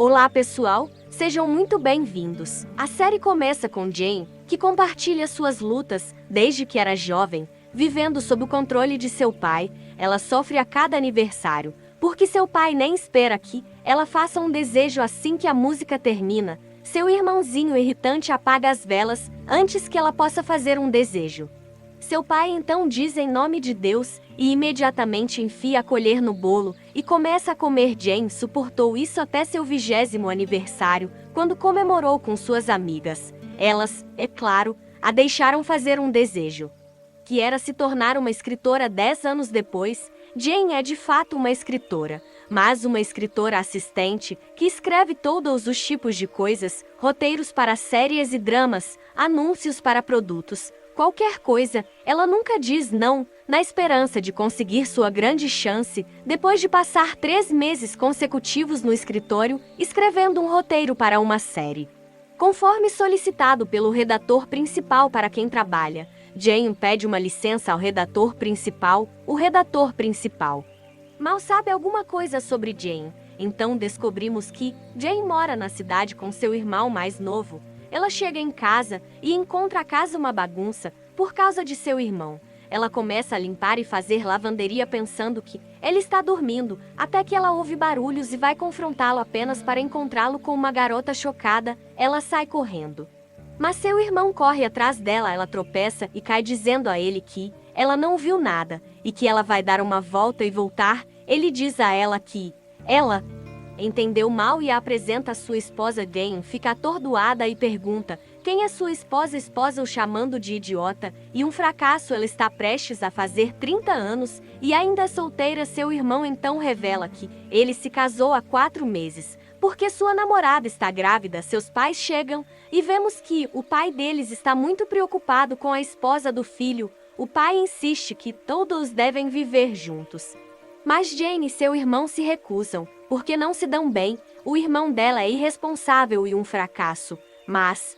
Olá pessoal, sejam muito bem-vindos. A série começa com Jane, que compartilha suas lutas desde que era jovem, vivendo sob o controle de seu pai. Ela sofre a cada aniversário, porque seu pai nem espera que ela faça um desejo assim que a música termina. Seu irmãozinho irritante apaga as velas antes que ela possa fazer um desejo. Seu pai então diz em nome de Deus e imediatamente enfia a colher no bolo e começa a comer. Jane suportou isso até seu 20º aniversário, quando comemorou com suas amigas. Elas, é claro, a deixaram fazer um desejo, que era se tornar uma escritora 10 anos depois. Jane é de fato uma escritora, mas uma escritora assistente que escreve todos os tipos de coisas, roteiros para séries e dramas, anúncios para produtos, qualquer coisa. Ela nunca diz não, na esperança de conseguir sua grande chance, depois de passar 3 meses consecutivos no escritório, escrevendo um roteiro para uma série. Conforme solicitado pelo redator principal para quem trabalha, Jane pede uma licença ao redator principal. O redator principal mal sabe alguma coisa sobre Jane, então descobrimos que Jane mora na cidade com seu irmão mais novo. Ela chega em casa e encontra a casa uma bagunça por causa de seu irmão. Ela começa a limpar e fazer lavanderia pensando que ele está dormindo, até que ela ouve barulhos e vai confrontá-lo apenas para encontrá-lo com uma garota chocada. Ela sai correndo, mas seu irmão corre atrás dela. Ela tropeça e cai dizendo a ele que ela não viu nada e que ela vai dar uma volta e voltar. Ele diz a ela que ela entendeu mal e a apresenta a sua esposa. Jane fica atordoada e pergunta quem é sua esposa. Esposa o chamando de idiota e um fracasso. Ela está prestes a fazer 30 anos e ainda é solteira. Seu irmão então revela que ele se casou há 4 meses, porque sua namorada está grávida. Seus pais chegam e vemos que o pai deles está muito preocupado com a esposa do filho. O pai insiste que todos devem viver juntos, mas Jane e seu irmão se recusam, porque não se dão bem. O irmão dela é irresponsável e um fracasso, mas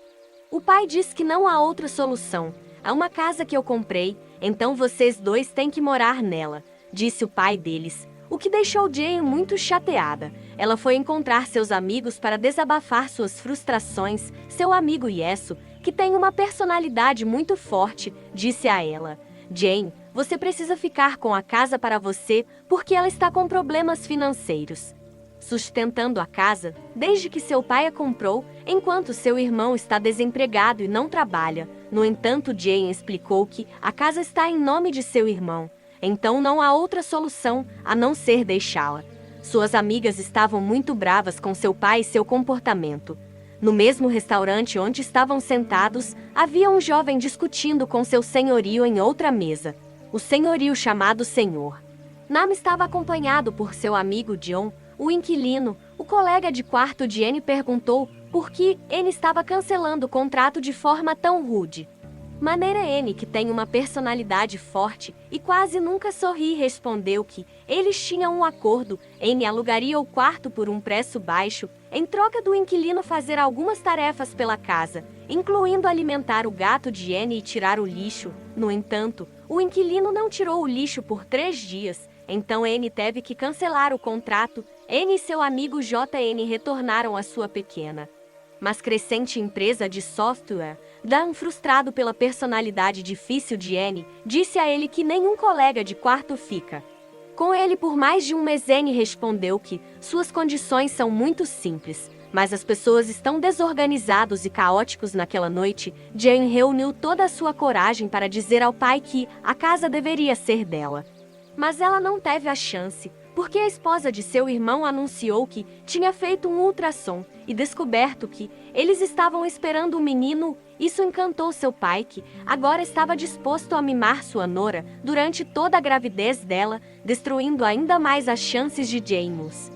o pai diz que não há outra solução. Há uma casa que eu comprei, então vocês dois têm que morar nela, disse o pai deles, o que deixou Jane muito chateada. Ela foi encontrar seus amigos para desabafar suas frustrações. Seu amigo Yeso, que tem uma personalidade muito forte, disse a ela: Jane, você precisa ficar com a casa para você, porque ela está com problemas financeiros, sustentando a casa desde que seu pai a comprou, enquanto seu irmão está desempregado e não trabalha. No entanto, Jane explicou que a casa está em nome de seu irmão, então não há outra solução a não ser deixá-la. Suas amigas estavam muito bravas com seu pai e seu comportamento. No mesmo restaurante onde estavam sentados, havia um jovem discutindo com seu senhorio em outra mesa. O senhorio chamado Senhor Nam estava acompanhado por seu amigo John, o inquilino. O colega de quarto de Anne perguntou por que ele estava cancelando o contrato de forma tão rude. Maneira Anne, que tem uma personalidade forte e quase nunca sorri, respondeu que eles tinham um acordo. Anne alugaria o quarto por um preço baixo, em troca do inquilino fazer algumas tarefas pela casa, incluindo alimentar o gato de Anne e tirar o lixo. No entanto, o inquilino não tirou o lixo por 3 dias, então Anne teve que cancelar o contrato. Anne e seu amigo JN retornaram à sua pequena, mas crescente empresa de software. Dan, frustrado pela personalidade difícil de Anne, disse a ele que nenhum colega de quarto fica com ele por mais de um mês. Anne respondeu que suas condições são muito simples, mas as pessoas estão desorganizados e caóticos. Naquela noite, Jane reuniu toda a sua coragem para dizer ao pai que a casa deveria ser dela, mas ela não teve a chance, porque a esposa de seu irmão anunciou que tinha feito um ultrassom e descoberto que eles estavam esperando um menino. Isso encantou seu pai, que agora estava disposto a mimar sua nora durante toda a gravidez dela, destruindo ainda mais as chances de Jane. Os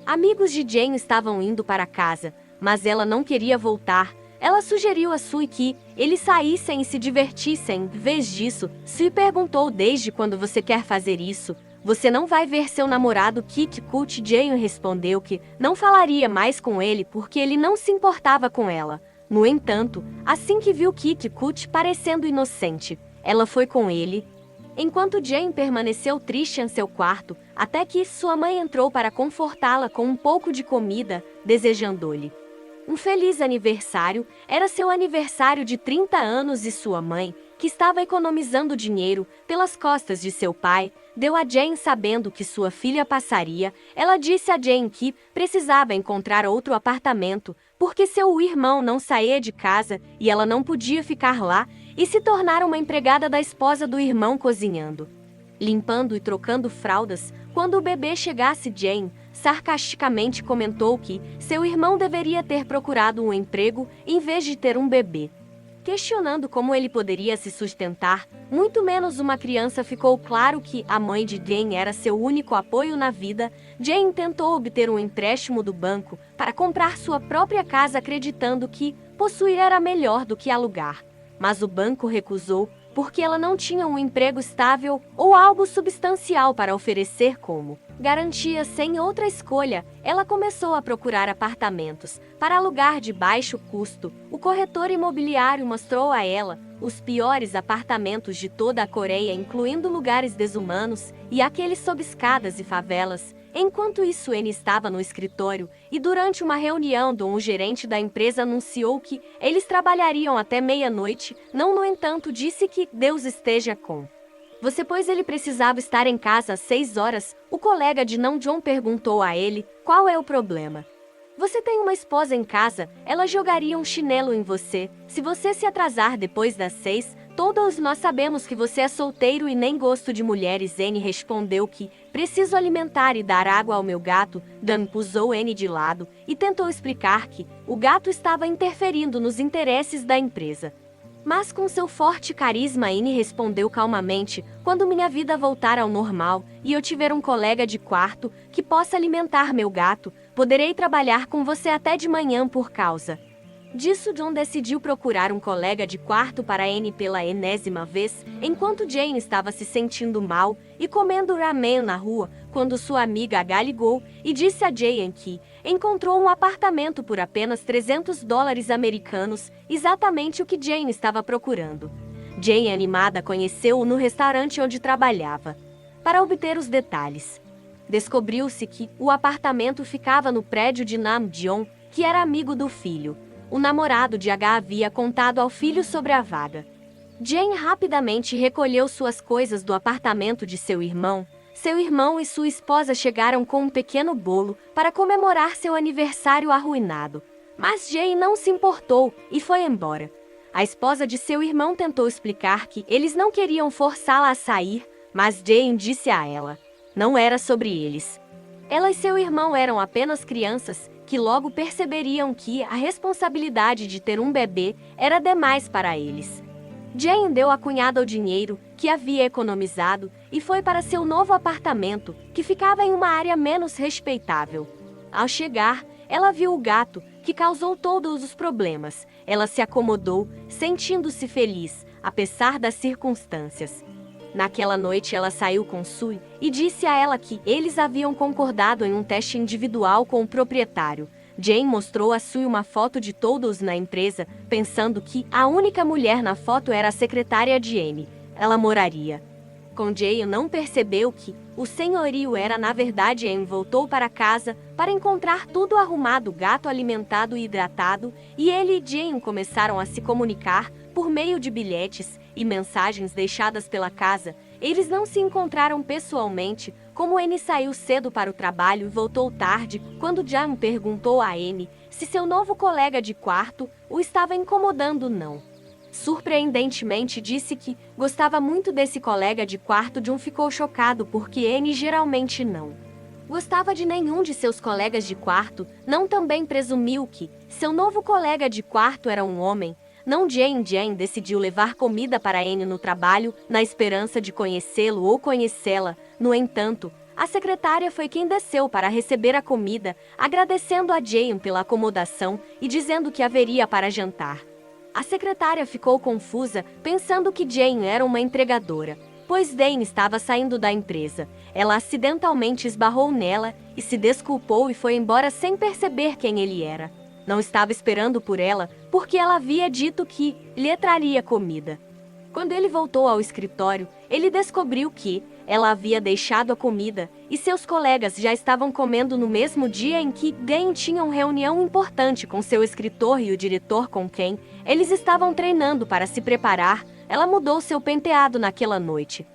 amigos de Jane estavam indo para casa, mas ela não queria voltar. Ela sugeriu a Sue que eles saíssem e se divertissem. Em vez disso, Sue perguntou: desde quando você quer fazer isso? Você não vai ver seu namorado Kit Kut? Jane respondeu que não falaria mais com ele porque ele não se importava com ela. No entanto, assim que viu Kit Kut parecendo inocente, ela foi com ele. enquanto Jane permaneceu triste em seu quarto, até que sua mãe entrou para confortá-la com um pouco de comida, desejando-lhe um feliz aniversário. Era seu aniversário de 30 anos e sua mãe, que estava economizando dinheiro pelas costas de seu pai, deu a Jane sabendo que sua filha passaria. Ela disse a Jane que precisava encontrar outro apartamento, porque seu irmão não saía de casa e ela não podia ficar lá e se tornar uma empregada da esposa do irmão cozinhando, limpando e trocando fraldas. Quando o bebê chegasse, Jane sarcasticamente comentou que seu irmão deveria ter procurado um emprego em vez de ter um bebê. Questionando como ele poderia se sustentar, muito menos uma criança, ficou claro que a mãe de Jane era seu único apoio na vida. Jane tentou obter um empréstimo do banco para comprar sua própria casa, acreditando que possuir era melhor do que alugar. Mas o banco recusou porque ela não tinha um emprego estável ou algo substancial para oferecer como garantia. Sem outra escolha, ela começou a procurar apartamentos para alugar de baixo custo. O corretor imobiliário mostrou a ela os piores apartamentos de toda a Coreia, incluindo lugares desumanos e aqueles sob escadas e favelas. Enquanto isso, Anne estava no escritório e durante uma reunião, o gerente da empresa anunciou que eles trabalhariam até meia-noite. Não, no entanto, disse que Deus esteja com você, pois ele precisava estar em casa às 6 horas. O colega de Nam John perguntou a ele: qual é o problema? Você tem uma esposa em casa, ela jogaria um chinelo em você se você se atrasar depois das 6. Todos nós sabemos que você é solteiro e nem gosto de mulheres. Anne respondeu que preciso alimentar e dar água ao meu gato. Dan pusou Anne de lado e tentou explicar que o gato estava interferindo nos interesses da empresa. Mas com seu forte carisma, Anne respondeu calmamente: quando minha vida voltar ao normal e eu tiver um colega de quarto que possa alimentar meu gato, poderei trabalhar com você até de manhã. Por causa disso, John decidiu procurar um colega de quarto para Anne pela enésima vez, enquanto Jane estava se sentindo mal e comendo ramen na rua, quando sua amiga H ligou e disse a Jane que encontrou um apartamento por apenas $300 americanos, exatamente o que Jane estava procurando. Jane, animada, conheceu-o no restaurante onde trabalhava. Para obter os detalhes, descobriu-se que o apartamento ficava no prédio de Nam John, que era amigo do filho. O namorado de H havia contado ao filho sobre a vaga. Jane rapidamente recolheu suas coisas do apartamento de seu irmão. Seu irmão e sua esposa chegaram com um pequeno bolo para comemorar seu aniversário arruinado. Mas Jane não se importou e foi embora. A esposa de seu irmão tentou explicar que eles não queriam forçá-la a sair, mas Jane disse a ela: não era sobre eles. Ela e seu irmão eram apenas crianças que logo perceberiam que a responsabilidade de ter um bebê era demais para eles. Jane deu à cunhada o dinheiro que havia economizado e foi para seu novo apartamento, que ficava em uma área menos respeitável. Ao chegar, ela viu o gato, que causou todos os problemas. Ela se acomodou, sentindo-se feliz, apesar das circunstâncias. Naquela noite, ela saiu com Sue e disse a ela que eles haviam concordado em um teste individual com o proprietário. Jane mostrou a Sue uma foto de todos na empresa, pensando que a única mulher na foto era a secretária de Anne. Ela moraria com Jane. Não percebeu que o senhorio era na verdade Anne. Voltou para casa para encontrar tudo arrumado, o gato alimentado e hidratado, e ele e Jane começaram a se comunicar por meio de bilhetes e mensagens deixadas pela casa. Eles não se encontraram pessoalmente, como Anne saiu cedo para o trabalho e voltou tarde. Quando Jane perguntou a Anne se seu novo colega de quarto o estava incomodando, não. Surpreendentemente, disse que gostava muito desse colega de quarto. John ficou chocado porque Anne geralmente não gostava de nenhum de seus colegas de quarto. Não também presumiu que seu novo colega de quarto era um homem. Não. Jane decidiu levar comida para Anne no trabalho, na esperança de conhecê-lo ou conhecê-la. No entanto, a secretária foi quem desceu para receber a comida, agradecendo a Jane pela acomodação e dizendo que haveria para jantar. A secretária ficou confusa, pensando que Jane era uma entregadora, pois Dane estava saindo da empresa. Ela acidentalmente esbarrou nela e se desculpou e foi embora sem perceber quem ele era. Não estava esperando por ela, porque ela havia dito que lhe traria comida. Quando ele voltou ao escritório, ele descobriu que ela havia deixado a comida e seus colegas já estavam comendo no mesmo dia em que Jane tinha uma reunião importante com seu escritor e o diretor com quem eles estavam treinando para se preparar. Ela mudou seu penteado naquela noite.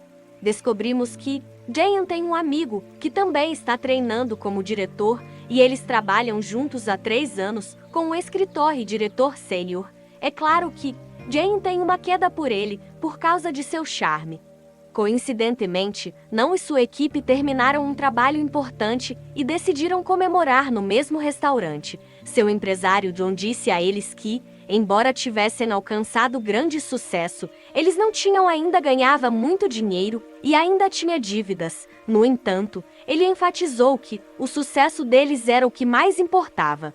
Descobrimos que Jane tem um amigo que também está treinando como diretor e eles trabalham juntos há 3 anos com um escritor e diretor sênior. É claro que Jane tem uma queda por ele por causa de seu charme. Coincidentemente, não e sua equipe terminaram um trabalho importante e decidiram comemorar no mesmo restaurante. Seu empresário John disse a eles que, embora tivessem alcançado grande sucesso, eles não tinham ainda ganhava muito dinheiro e ainda tinha dívidas. No entanto, ele enfatizou que o sucesso deles era o que mais importava.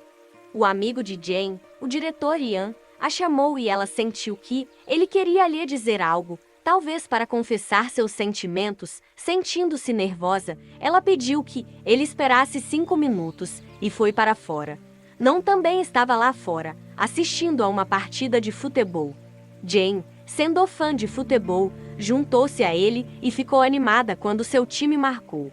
O amigo de Jane, o diretor Ian, a chamou e ela sentiu que ele queria lhe dizer algo. Talvez para confessar seus sentimentos, sentindo-se nervosa, ela pediu que ele esperasse 5 minutos e foi para fora. Não também estava lá fora, assistindo a uma partida de futebol. Jane, sendo fã de futebol, juntou-se a ele e ficou animada quando seu time marcou.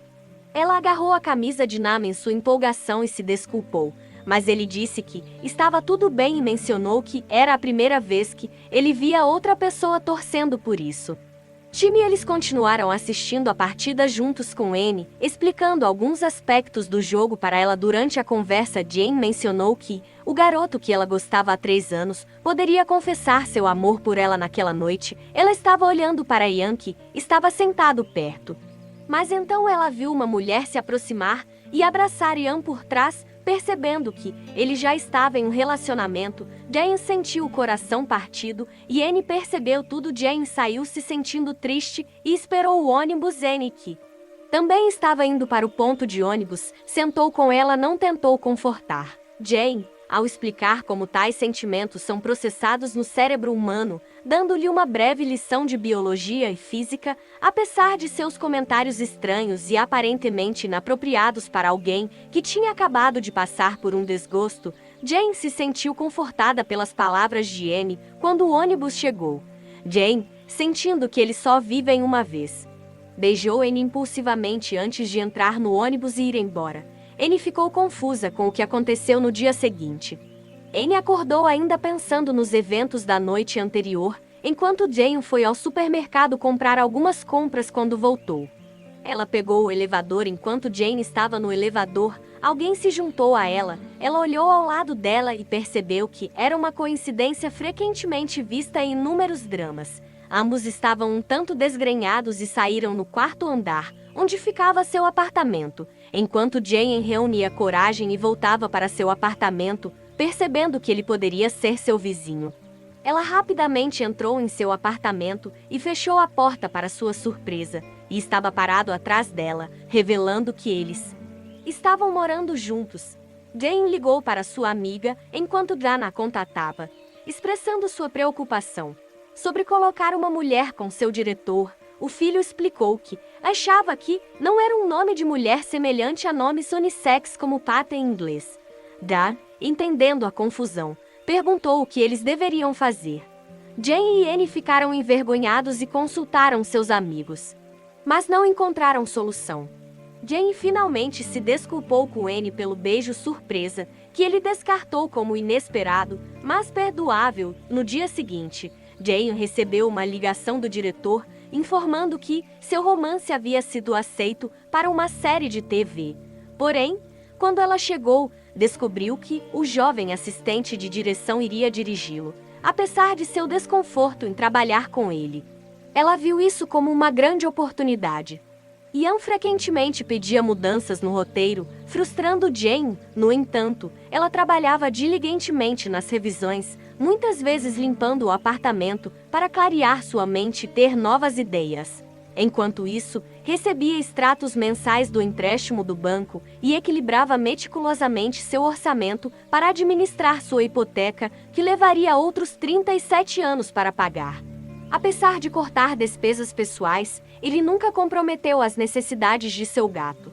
Ela agarrou a camisa de Nam em sua empolgação e se desculpou, mas ele disse que estava tudo bem e mencionou que era a primeira vez que ele via outra pessoa torcendo por isso. Time e eles continuaram assistindo a partida juntos com Anne, explicando alguns aspectos do jogo para ela durante a conversa. Jane mencionou que o garoto que ela gostava há 3 anos poderia confessar seu amor por ela naquela noite. Ela estava olhando para Ian, que estava sentado perto. Mas então ela viu uma mulher se aproximar e abraçar Ian por trás. Percebendo que ele já estava em um relacionamento, Jane sentiu o coração partido e Anne percebeu tudo. Jane saiu se sentindo triste e esperou o ônibus. Anne, que também estava indo para o ponto de ônibus, sentou com ela, não tentou confortar Jane, ao explicar como tais sentimentos são processados no cérebro humano, dando-lhe uma breve lição de biologia e física. Apesar de seus comentários estranhos e aparentemente inapropriados para alguém que tinha acabado de passar por um desgosto, Jane se sentiu confortada pelas palavras de Anne quando o ônibus chegou. Jane, sentindo que eles só vivem uma vez, beijou Anne impulsivamente antes de entrar no ônibus e ir embora. Anne ficou confusa com o que aconteceu no dia seguinte. Anne acordou ainda pensando nos eventos da noite anterior, enquanto Jane foi ao supermercado comprar algumas compras. Quando voltou, ela pegou o elevador. Enquanto Jane estava no elevador, alguém se juntou a ela. Ela olhou ao lado dela e percebeu que era uma coincidência frequentemente vista em inúmeros dramas. Ambos estavam um tanto desgrenhados e saíram no 4º andar, onde ficava seu apartamento. Enquanto Jane reunia coragem e voltava para seu apartamento, percebendo que ele poderia ser seu vizinho, ela rapidamente entrou em seu apartamento e fechou a porta. Para sua surpresa, e estava parado atrás dela, revelando que eles estavam morando juntos. Jane ligou para sua amiga enquanto Dana a contatava, expressando sua preocupação sobre colocar uma mulher com seu diretor. O filho explicou que achava que não era um nome de mulher semelhante a nomes unissex como Pat em inglês. Dan, entendendo a confusão, perguntou o que eles deveriam fazer. Jane e Anne ficaram envergonhados e consultaram seus amigos, mas não encontraram solução. Jane finalmente se desculpou com Anne pelo beijo surpresa, que ele descartou como inesperado, mas perdoável. No dia seguinte, Jane recebeu uma ligação do diretor informando que seu romance havia sido aceito para uma série de TV. Porém, quando ela chegou, descobriu que o jovem assistente de direção iria dirigi-lo, apesar de seu desconforto em trabalhar com ele. Ela viu isso como uma grande oportunidade. Ian frequentemente pedia mudanças no roteiro, frustrando Jane. No entanto, ela trabalhava diligentemente nas revisões, muitas vezes limpando o apartamento para clarear sua mente e ter novas ideias. Enquanto isso, recebia extratos mensais do empréstimo do banco e equilibrava meticulosamente seu orçamento para administrar sua hipoteca, que levaria outros 37 anos para pagar. Apesar de cortar despesas pessoais, ele nunca comprometeu as necessidades de seu gato.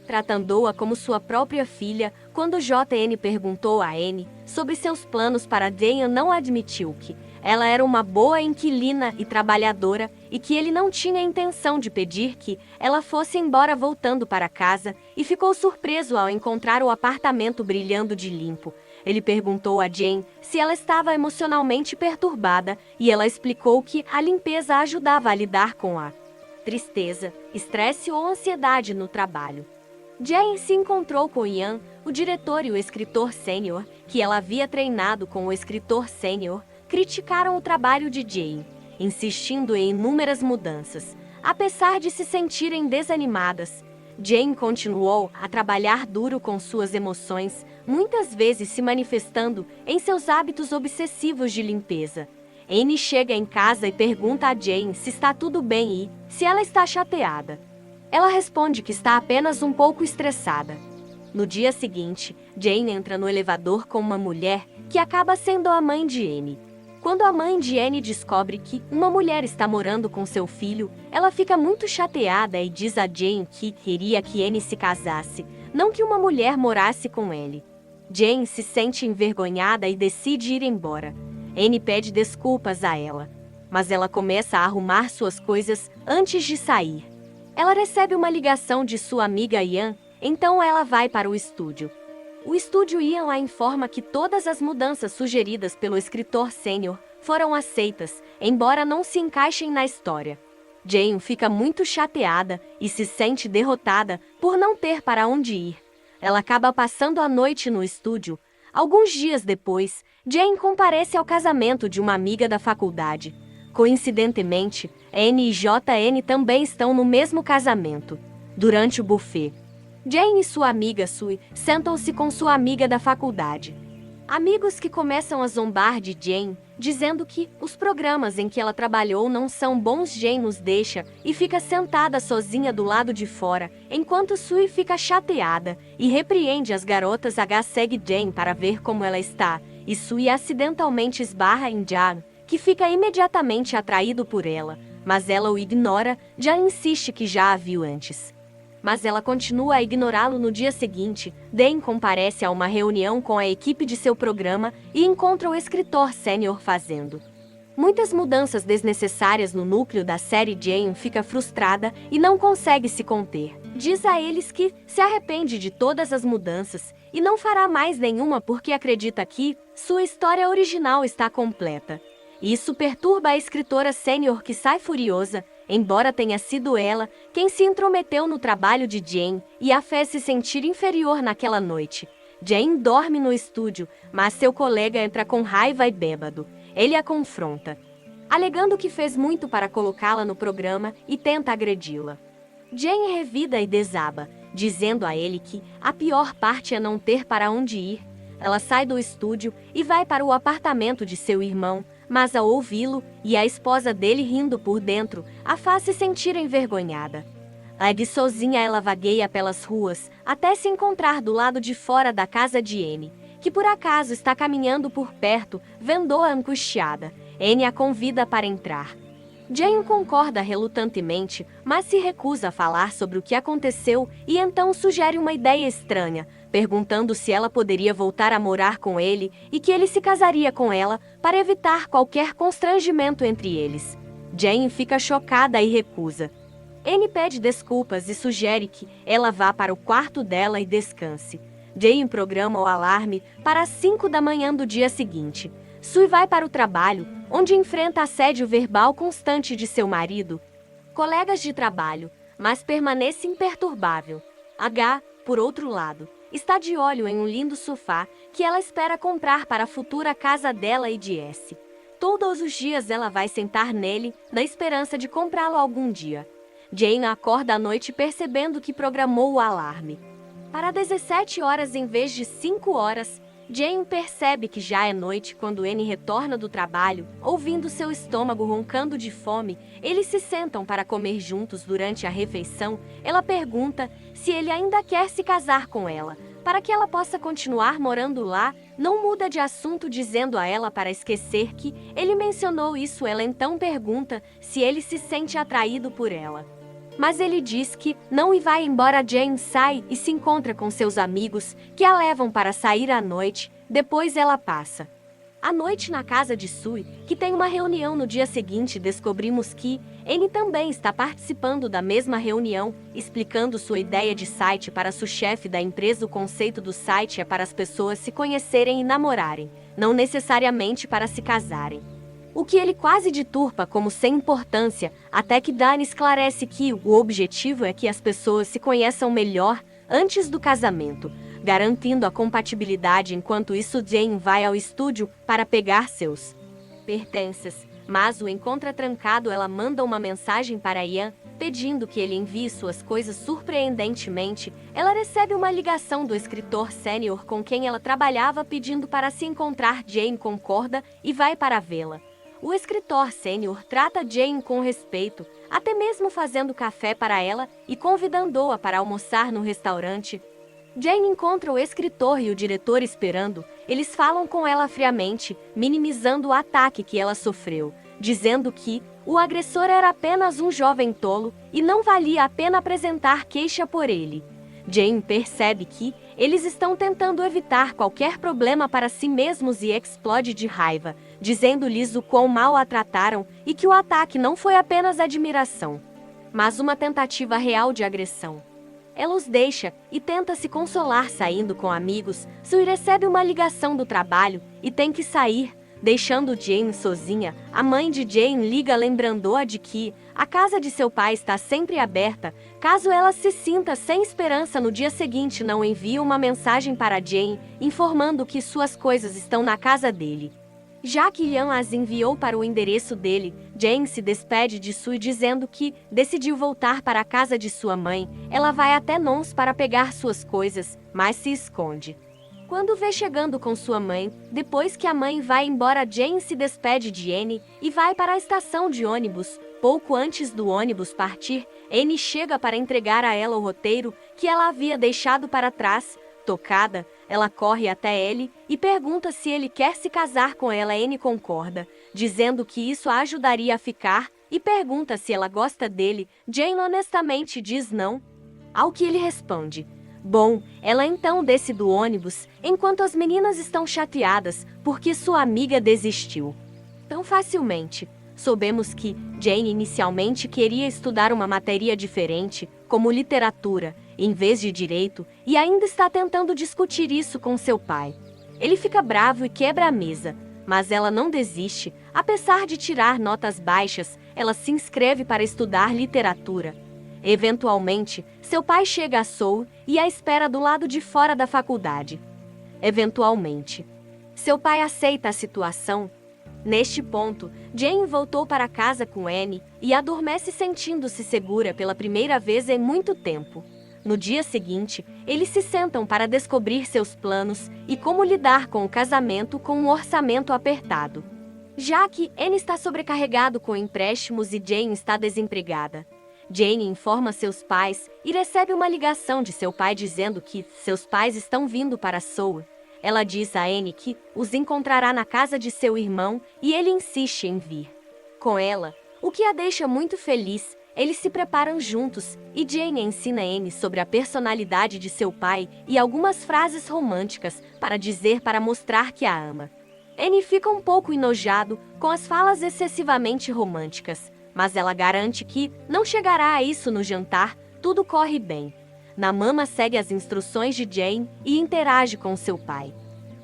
Tratando-a como sua própria filha, Quando JN perguntou a Anne sobre seus planos para Jane, não admitiu que ela era uma boa inquilina e trabalhadora e que ele não tinha intenção de pedir que ela fosse embora, voltando para casa, e ficou surpreso ao encontrar o apartamento brilhando de limpo. Ele perguntou a Jane se ela estava emocionalmente perturbada e ela explicou que a limpeza ajudava a lidar com a tristeza, estresse ou ansiedade no trabalho. Jane se encontrou com Ian, o diretor e o escritor sênior, que ela havia treinado com o escritor sênior. Criticaram o trabalho de Jane, insistindo em inúmeras mudanças. Apesar de se sentirem desanimadas, Jane continuou a trabalhar duro com suas emoções, muitas vezes se manifestando em seus hábitos obsessivos de limpeza. Anne chega em casa e pergunta a Jane se está tudo bem e se ela está chateada. Ela responde que está apenas um pouco estressada. No dia seguinte, Jane entra no elevador com uma mulher que acaba sendo a mãe de Anne. Quando a mãe de Anne descobre que uma mulher está morando com seu filho, ela fica muito chateada e diz a Jane que queria que Anne se casasse, não que uma mulher morasse com ele. Jane se sente envergonhada e decide ir embora. Anne pede desculpas a ela, mas ela começa a arrumar suas coisas antes de sair. Ela recebe uma ligação de sua amiga Ian, então ela vai para o estúdio. O estúdio Ian a informa que todas as mudanças sugeridas pelo escritor sênior foram aceitas, embora não se encaixem na história. Jane fica muito chateada e se sente derrotada por não ter para onde ir. Ela acaba passando a noite no estúdio. Alguns dias depois, Jane comparece ao casamento de uma amiga da faculdade. Coincidentemente, Anne e JN também estão no mesmo casamento. Durante o buffet, Jane e sua amiga Sue sentam-se com sua amiga da faculdade. Amigos que começam a zombar de Jane, dizendo que os programas em que ela trabalhou não são bons. Jane os deixa e fica sentada sozinha do lado de fora, enquanto Sue fica chateada e repreende as garotas. Segue Jane para ver como ela está, e Sue acidentalmente esbarra em Jan, que fica imediatamente atraído por ela, mas ela o ignora. Jan insiste que já a viu antes, mas ela continua a ignorá-lo. No dia seguinte, Dan comparece a uma reunião com a equipe de seu programa e encontra o escritor sênior fazendo muitas mudanças desnecessárias no núcleo da série. Jane fica frustrada e não consegue se conter. Diz a eles que se arrepende de todas as mudanças e não fará mais nenhuma porque acredita que sua história original está completa. Isso perturba a escritora sênior, que sai furiosa, embora tenha sido ela quem se intrometeu no trabalho de Jane e a fez se sentir inferior naquela noite. Jane dorme no estúdio, mas seu colega entra com raiva e bêbado. Ele a confronta, alegando que fez muito para colocá-la no programa, e tenta agredi-la. Jane revida e desaba, dizendo a ele que a pior parte é não ter para onde ir. Ela sai do estúdio e vai para o apartamento de seu irmão, mas ao ouvi-lo e a esposa dele rindo por dentro, a faz se sentir envergonhada. Ali sozinha, ela vagueia pelas ruas até se encontrar do lado de fora da casa de Anne, que por acaso está caminhando por perto, vendo-a angustiada. Anne a convida para entrar. Jane concorda relutantemente, mas se recusa a falar sobre o que aconteceu e então sugere uma ideia estranha, perguntando se ela poderia voltar a morar com ele e que ele se casaria com ela para evitar qualquer constrangimento entre eles. Jane fica chocada e recusa. Anne pede desculpas e sugere que ela vá para o quarto dela e descanse. Jane programa o alarme para as 5 da manhã do dia seguinte. Sue vai para o trabalho, onde enfrenta assédio verbal constante de seu marido, colegas de trabalho, mas permanece imperturbável. H, por outro lado, está de olho em um lindo sofá que ela espera comprar para a futura casa dela e de S. Todos os dias ela vai sentar nele, na esperança de comprá-lo algum dia. Jane acorda à noite percebendo que programou o alarme para 17 horas em vez de 5 horas. Jane percebe que já é noite quando Anne retorna do trabalho, ouvindo seu estômago roncando de fome. Eles se sentam para comer juntos. Durante a refeição, ela pergunta se ele ainda quer se casar com ela, para que ela possa continuar morando lá. Não muda de assunto, dizendo a ela para esquecer que ele mencionou isso. Ela então pergunta se ele se sente atraído por ela. mas ele diz que não e vai embora. Jane sai e se encontra com seus amigos, que a levam para sair à noite. Depois ela passa a noite na casa de Sue, que tem uma reunião no dia seguinte. Descobrimos que Annie também está participando da mesma reunião, explicando sua ideia de site para sua chefe da empresa. O conceito do site é para as pessoas se conhecerem e namorarem, não necessariamente para se casarem. O que ele quase deturpa como sem importância, até que Dani esclarece que o objetivo é que as pessoas se conheçam melhor antes do casamento, garantindo a compatibilidade. Enquanto isso, Jane vai ao estúdio para pegar seus pertences, mas o encontra trancado. Ela manda uma mensagem para Ian, pedindo que ele envie suas coisas. Surpreendentemente, ela recebe uma ligação do escritor sênior com quem ela trabalhava, pedindo para se encontrar. Jane concorda e vai para vê-la. O escritor sênior trata Jane com respeito, até mesmo fazendo café para ela e convidando-a para almoçar no restaurante. Jane encontra o escritor e o diretor esperando. Eles falam com ela friamente, minimizando o ataque que ela sofreu, dizendo que o agressor era apenas um jovem tolo e não valia a pena apresentar queixa por ele. Jane percebe que eles estão tentando evitar qualquer problema para si mesmos e explode de raiva, dizendo-lhes o quão mal a trataram e que o ataque não foi apenas admiração, mas uma tentativa real de agressão. Ela os deixa e tenta se consolar saindo com amigos. Sue recebe uma ligação do trabalho e tem que sair, deixando Jane sozinha. A mãe de Jane liga lembrando-a de que a casa de seu pai está sempre aberta, caso ela se sinta sem esperança. No dia seguinte, não envia uma mensagem para Jane, informando que suas coisas estão na casa dele, já que Ian as enviou para o endereço dele. Jane se despede de Sue dizendo que decidiu voltar para a casa de sua mãe. Ela vai até Nons para pegar suas coisas, mas se esconde quando vê chegando com sua mãe. Depois que a mãe vai embora, Jane se despede de Annie e vai para a estação de ônibus. Pouco antes do ônibus partir, Annie chega para entregar a ela o roteiro que ela havia deixado para trás. Tocada, ela corre até ele e pergunta se ele quer se casar com ela. Annie concorda, dizendo que isso a ajudaria a ficar, e pergunta se ela gosta dele. Jane honestamente diz não, ao que ele responde: bom. Ela então desce do ônibus, enquanto as meninas estão chateadas porque sua amiga desistiu tão facilmente. Soubemos que Jane inicialmente queria estudar uma matéria diferente, como literatura, em vez de direito, e ainda está tentando discutir isso com seu pai. Ele fica bravo e quebra a mesa, mas ela não desiste. Apesar de tirar notas baixas, ela se inscreve para estudar literatura. Eventualmente, seu pai chega a Sue e a espera do lado de fora da faculdade. Eventualmente, seu pai aceita a situação. Neste ponto, Jane voltou para casa com Annie e adormece sentindo-se segura pela primeira vez em muito tempo. No dia seguinte, eles se sentam para descobrir seus planos e como lidar com o casamento com um orçamento apertado, já que Annie está sobrecarregado com empréstimos e Jane está desempregada. Jane informa seus pais e recebe uma ligação de seu pai dizendo que seus pais estão vindo para Sue. Ela diz a Annie que os encontrará na casa de seu irmão e ele insiste em vir com ela, o que a deixa muito feliz. Eles se preparam juntos e Jane ensina Annie sobre a personalidade de seu pai e algumas frases românticas para dizer para mostrar que a ama. Annie fica um pouco enojado com as falas excessivamente românticas, mas ela garante que não chegará a isso no jantar. Tudo corre bem. Namama segue as instruções de Jane e interage com seu pai,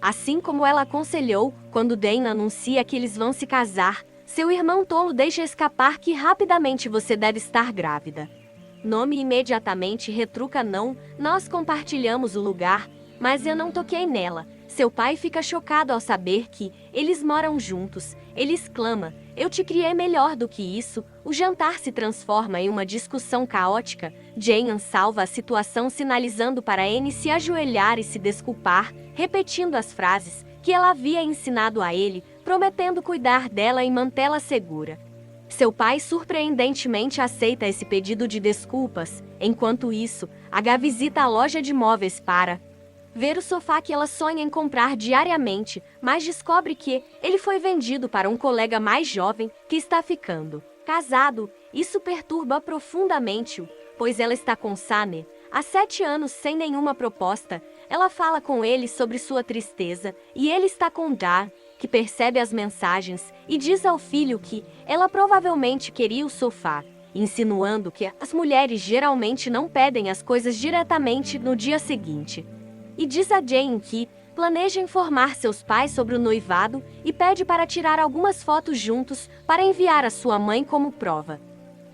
assim como ela aconselhou. Quando Dane anuncia que eles vão se casar, seu irmão tolo deixa escapar que rapidamente você deve estar grávida. Nome imediatamente retruca: não, nós compartilhamos o lugar, mas eu não toquei nela. Seu pai fica chocado ao saber que eles moram juntos. Ele exclama: eu te criei melhor do que isso. O jantar se transforma em uma discussão caótica. Jane salva a situação sinalizando para Annie se ajoelhar e se desculpar, repetindo as frases que ela havia ensinado a ele, prometendo cuidar dela e mantê-la segura. Seu pai surpreendentemente aceita esse pedido de desculpas. Enquanto isso, H visita a loja de móveis para ver o sofá que ela sonha em comprar diariamente, mas descobre que ele foi vendido para um colega mais jovem que está ficando casado Isso perturba profundamente-o, pois ela está com Sane há 7 anos sem nenhuma proposta. Ela fala com ele sobre sua tristeza e ele está com Dar, que percebe as mensagens e diz ao filho que ela provavelmente queria o sofá, insinuando que as mulheres geralmente não pedem as coisas diretamente no dia seguinte. E diz a Jane que planeja informar seus pais sobre o noivado e pede para tirar algumas fotos juntos para enviar à sua mãe como prova.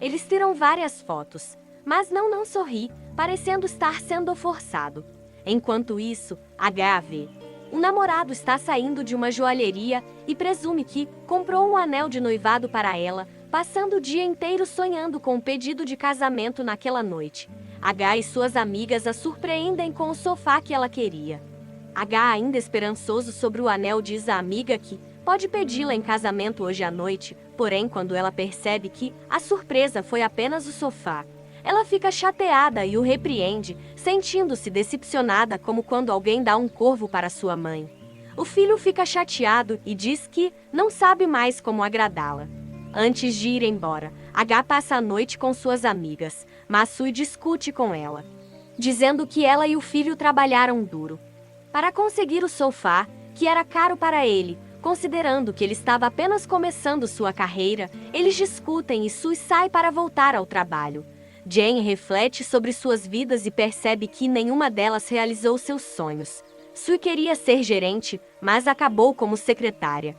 Eles tiram várias fotos, mas não sorri, parecendo estar sendo forçado. Enquanto isso, H vê um namorado está saindo de uma joalheria e presume que comprou um anel de noivado para ela, passando o dia inteiro sonhando com o pedido de casamento naquela noite. H e suas amigas a surpreendem com o sofá que ela queria. H, ainda esperançoso sobre o anel, diz à amiga que pode pedi-la em casamento hoje à noite, porém quando ela percebe que a surpresa foi apenas o sofá, ela fica chateada e o repreende, sentindo-se decepcionada como quando alguém dá um corvo para sua mãe. O filho fica chateado e diz que não sabe mais como agradá-la. Antes de ir embora, H passa a noite com suas amigas, mas Sui discute com ela, dizendo que ela e o filho trabalharam duro para conseguir o sofá, que era caro para ele. Considerando que ele estava apenas começando sua carreira, eles discutem e Sui sai para voltar ao trabalho. Jane reflete sobre suas vidas e percebe que nenhuma delas realizou seus sonhos. Sui queria ser gerente, mas acabou como secretária.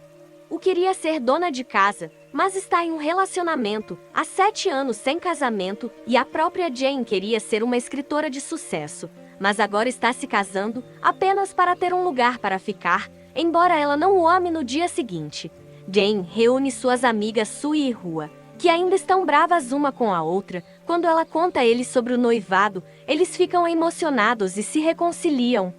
O queria ser dona de casa, mas está em um relacionamento há 7 anos sem casamento, e a própria Jane queria ser uma escritora de sucesso, mas agora está se casando apenas para ter um lugar para ficar, embora ela não o ame no dia seguinte. Jane reúne suas amigas Sui e Rua, que ainda estão bravas uma com a outra. Quando ela conta a eles sobre o noivado, eles ficam emocionados e se reconciliam.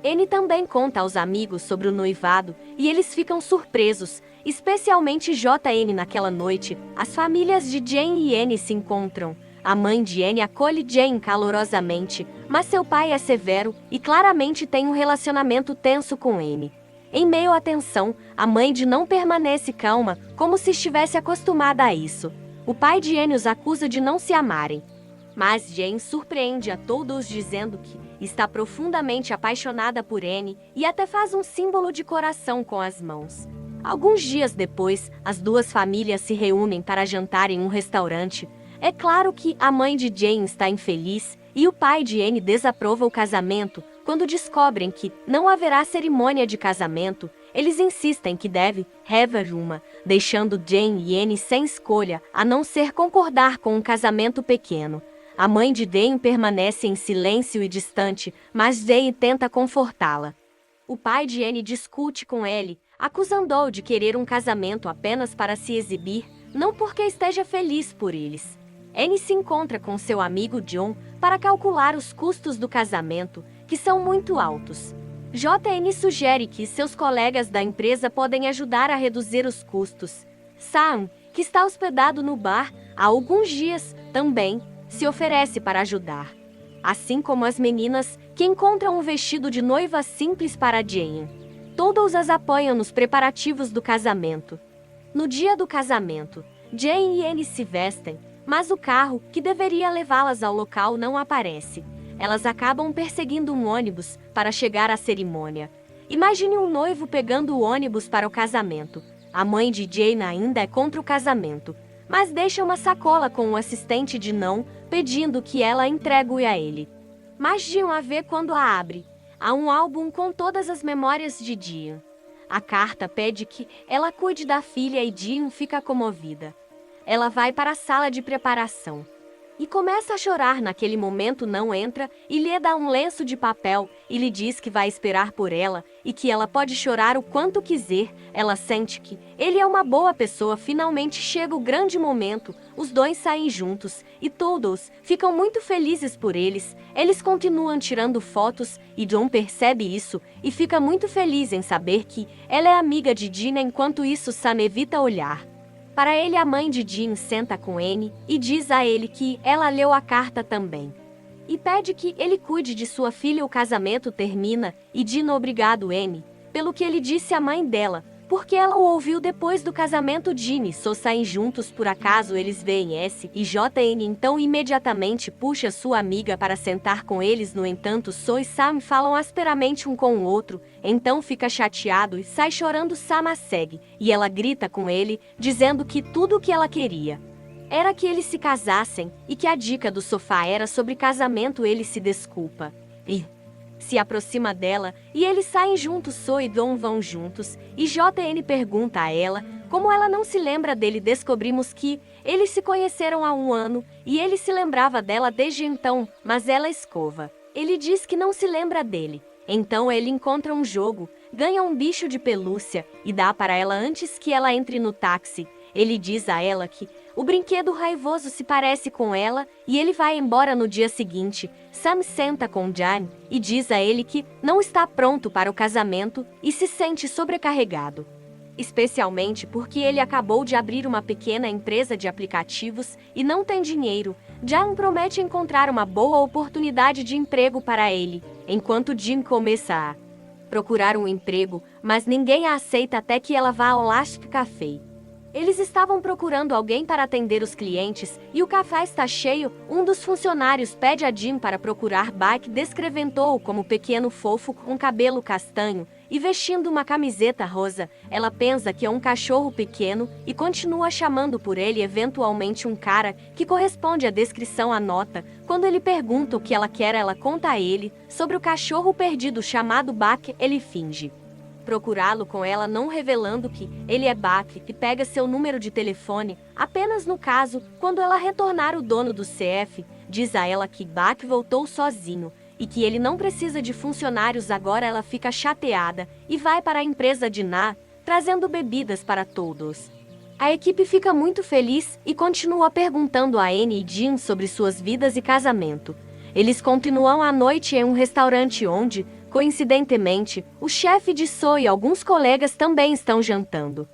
Anne também conta aos amigos sobre o noivado e eles ficam surpresos, especialmente JN. Naquela noite, as famílias de Jane e Anne se encontram. A mãe de Anne acolhe Jane calorosamente, mas seu pai é severo e claramente tem um relacionamento tenso com Anne. Em meio à tensão, a mãe de não permanece calma, como se estivesse acostumada a isso. O pai de Anne os acusa de não se amarem. Mas Jane surpreende a todos dizendo que está profundamente apaixonada por Anne e até faz um símbolo de coração com as mãos. Alguns dias depois, as duas famílias se reúnem para jantar em um restaurante. É claro que a mãe de Jane está infeliz e o pai de Anne desaprova o casamento. Quando descobrem que não haverá cerimônia de casamento, eles insistem que deve haver uma, deixando Jane e Anne sem escolha, a não ser concordar com um casamento pequeno. A mãe de Jane permanece em silêncio e distante, mas Jane tenta confortá-la. O pai de Anne discute com ele, acusando-o de querer um casamento apenas para se exibir, não porque esteja feliz por eles. Anne se encontra com seu amigo John para calcular os custos do casamento, que são muito altos. JN sugere que seus colegas da empresa podem ajudar a reduzir os custos. Sam, que está hospedado no bar há alguns dias, também se oferece para ajudar. Assim como as meninas, que encontram um vestido de noiva simples para Jane. Todos as apoiam nos preparativos do casamento. No dia do casamento, Jane e Anne se vestem, mas o carro, que deveria levá-las ao local, não aparece. Elas acabam perseguindo um ônibus para chegar à cerimônia. Imagine um noivo pegando o ônibus para o casamento. A mãe de Jane ainda é contra o casamento, mas deixa uma sacola com o assistente de não, pedindo que ela entregue a ele. Mas Dion a vê quando a abre. Há um álbum com todas as memórias de Dion. A carta pede que ela cuide da filha e Dion fica comovida. Ela vai para a sala de preparação e começa a chorar. Naquele momento não entra e lhe dá um lenço de papel e lhe diz que vai esperar por ela e que ela pode chorar o quanto quiser. Ela sente que ele é uma boa pessoa. Finalmente chega o grande momento. Os dois saem juntos e todos ficam muito felizes por eles. Eles continuam tirando fotos e John percebe isso e fica muito feliz em saber que ela é amiga de Dina. Enquanto isso, Sam evita olhar para ele. A mãe de Jean senta com Anne e diz a ele que ela leu a carta também. E pede que ele cuide de sua filha. O casamento termina e Jean obrigado Anne pelo que ele disse à mãe dela, porque ela o ouviu depois do casamento. Jin e So saem juntos. Por acaso eles veem S e JN, então imediatamente puxa sua amiga para sentar com eles. No entanto, So e Sam falam asperamente um com o outro, então fica chateado e sai chorando. Sam a segue, e ela grita com ele, dizendo que tudo o que ela queria era que eles se casassem, e que a dica do sofá era sobre casamento. Ele se desculpa e se aproxima dela, e eles saem juntos. So e Dong vão juntos, e JN pergunta a ela como ela não se lembra dele. Descobrimos que eles se conheceram há 1 ano, e ele se lembrava dela desde então, mas ela escova. Ele diz que não se lembra dele. Então ele encontra um jogo, ganha um bicho de pelúcia, e dá para ela antes que ela entre no táxi. Ele diz a ela que o brinquedo raivoso se parece com ela, e ele vai embora no dia seguinte. Sam senta com Jan e diz a ele que não está pronto para o casamento e se sente sobrecarregado, especialmente porque ele acabou de abrir uma pequena empresa de aplicativos e não tem dinheiro. Jan promete encontrar uma boa oportunidade de emprego para ele, enquanto Jin começa a procurar um emprego, mas ninguém a aceita até que ela vá ao Last Café. Eles estavam procurando alguém para atender os clientes, e o café está cheio. Um dos funcionários pede a Jin para procurar Bak, descrevendo-o como pequeno fofo com cabelo castanho e vestindo uma camiseta rosa. Ela pensa que é um cachorro pequeno e continua chamando por ele, eventualmente um cara que corresponde à descrição. Anota. Quando ele pergunta o que ela quer, ela conta a ele sobre o cachorro perdido chamado Bak. Ele finge procurá-lo com ela, não revelando que ele é Bak, e pega seu número de telefone. Apenas no caso, quando ela retornar, o dono do CF diz a ela que Bak voltou sozinho e que ele não precisa de funcionários agora. Ela fica chateada e vai para a empresa de Na, trazendo bebidas para todos. A equipe fica muito feliz e continua perguntando a Annie e Jin sobre suas vidas e casamento. Eles continuam a noite em um restaurante onde, coincidentemente, o chefe de So e alguns colegas também estão jantando.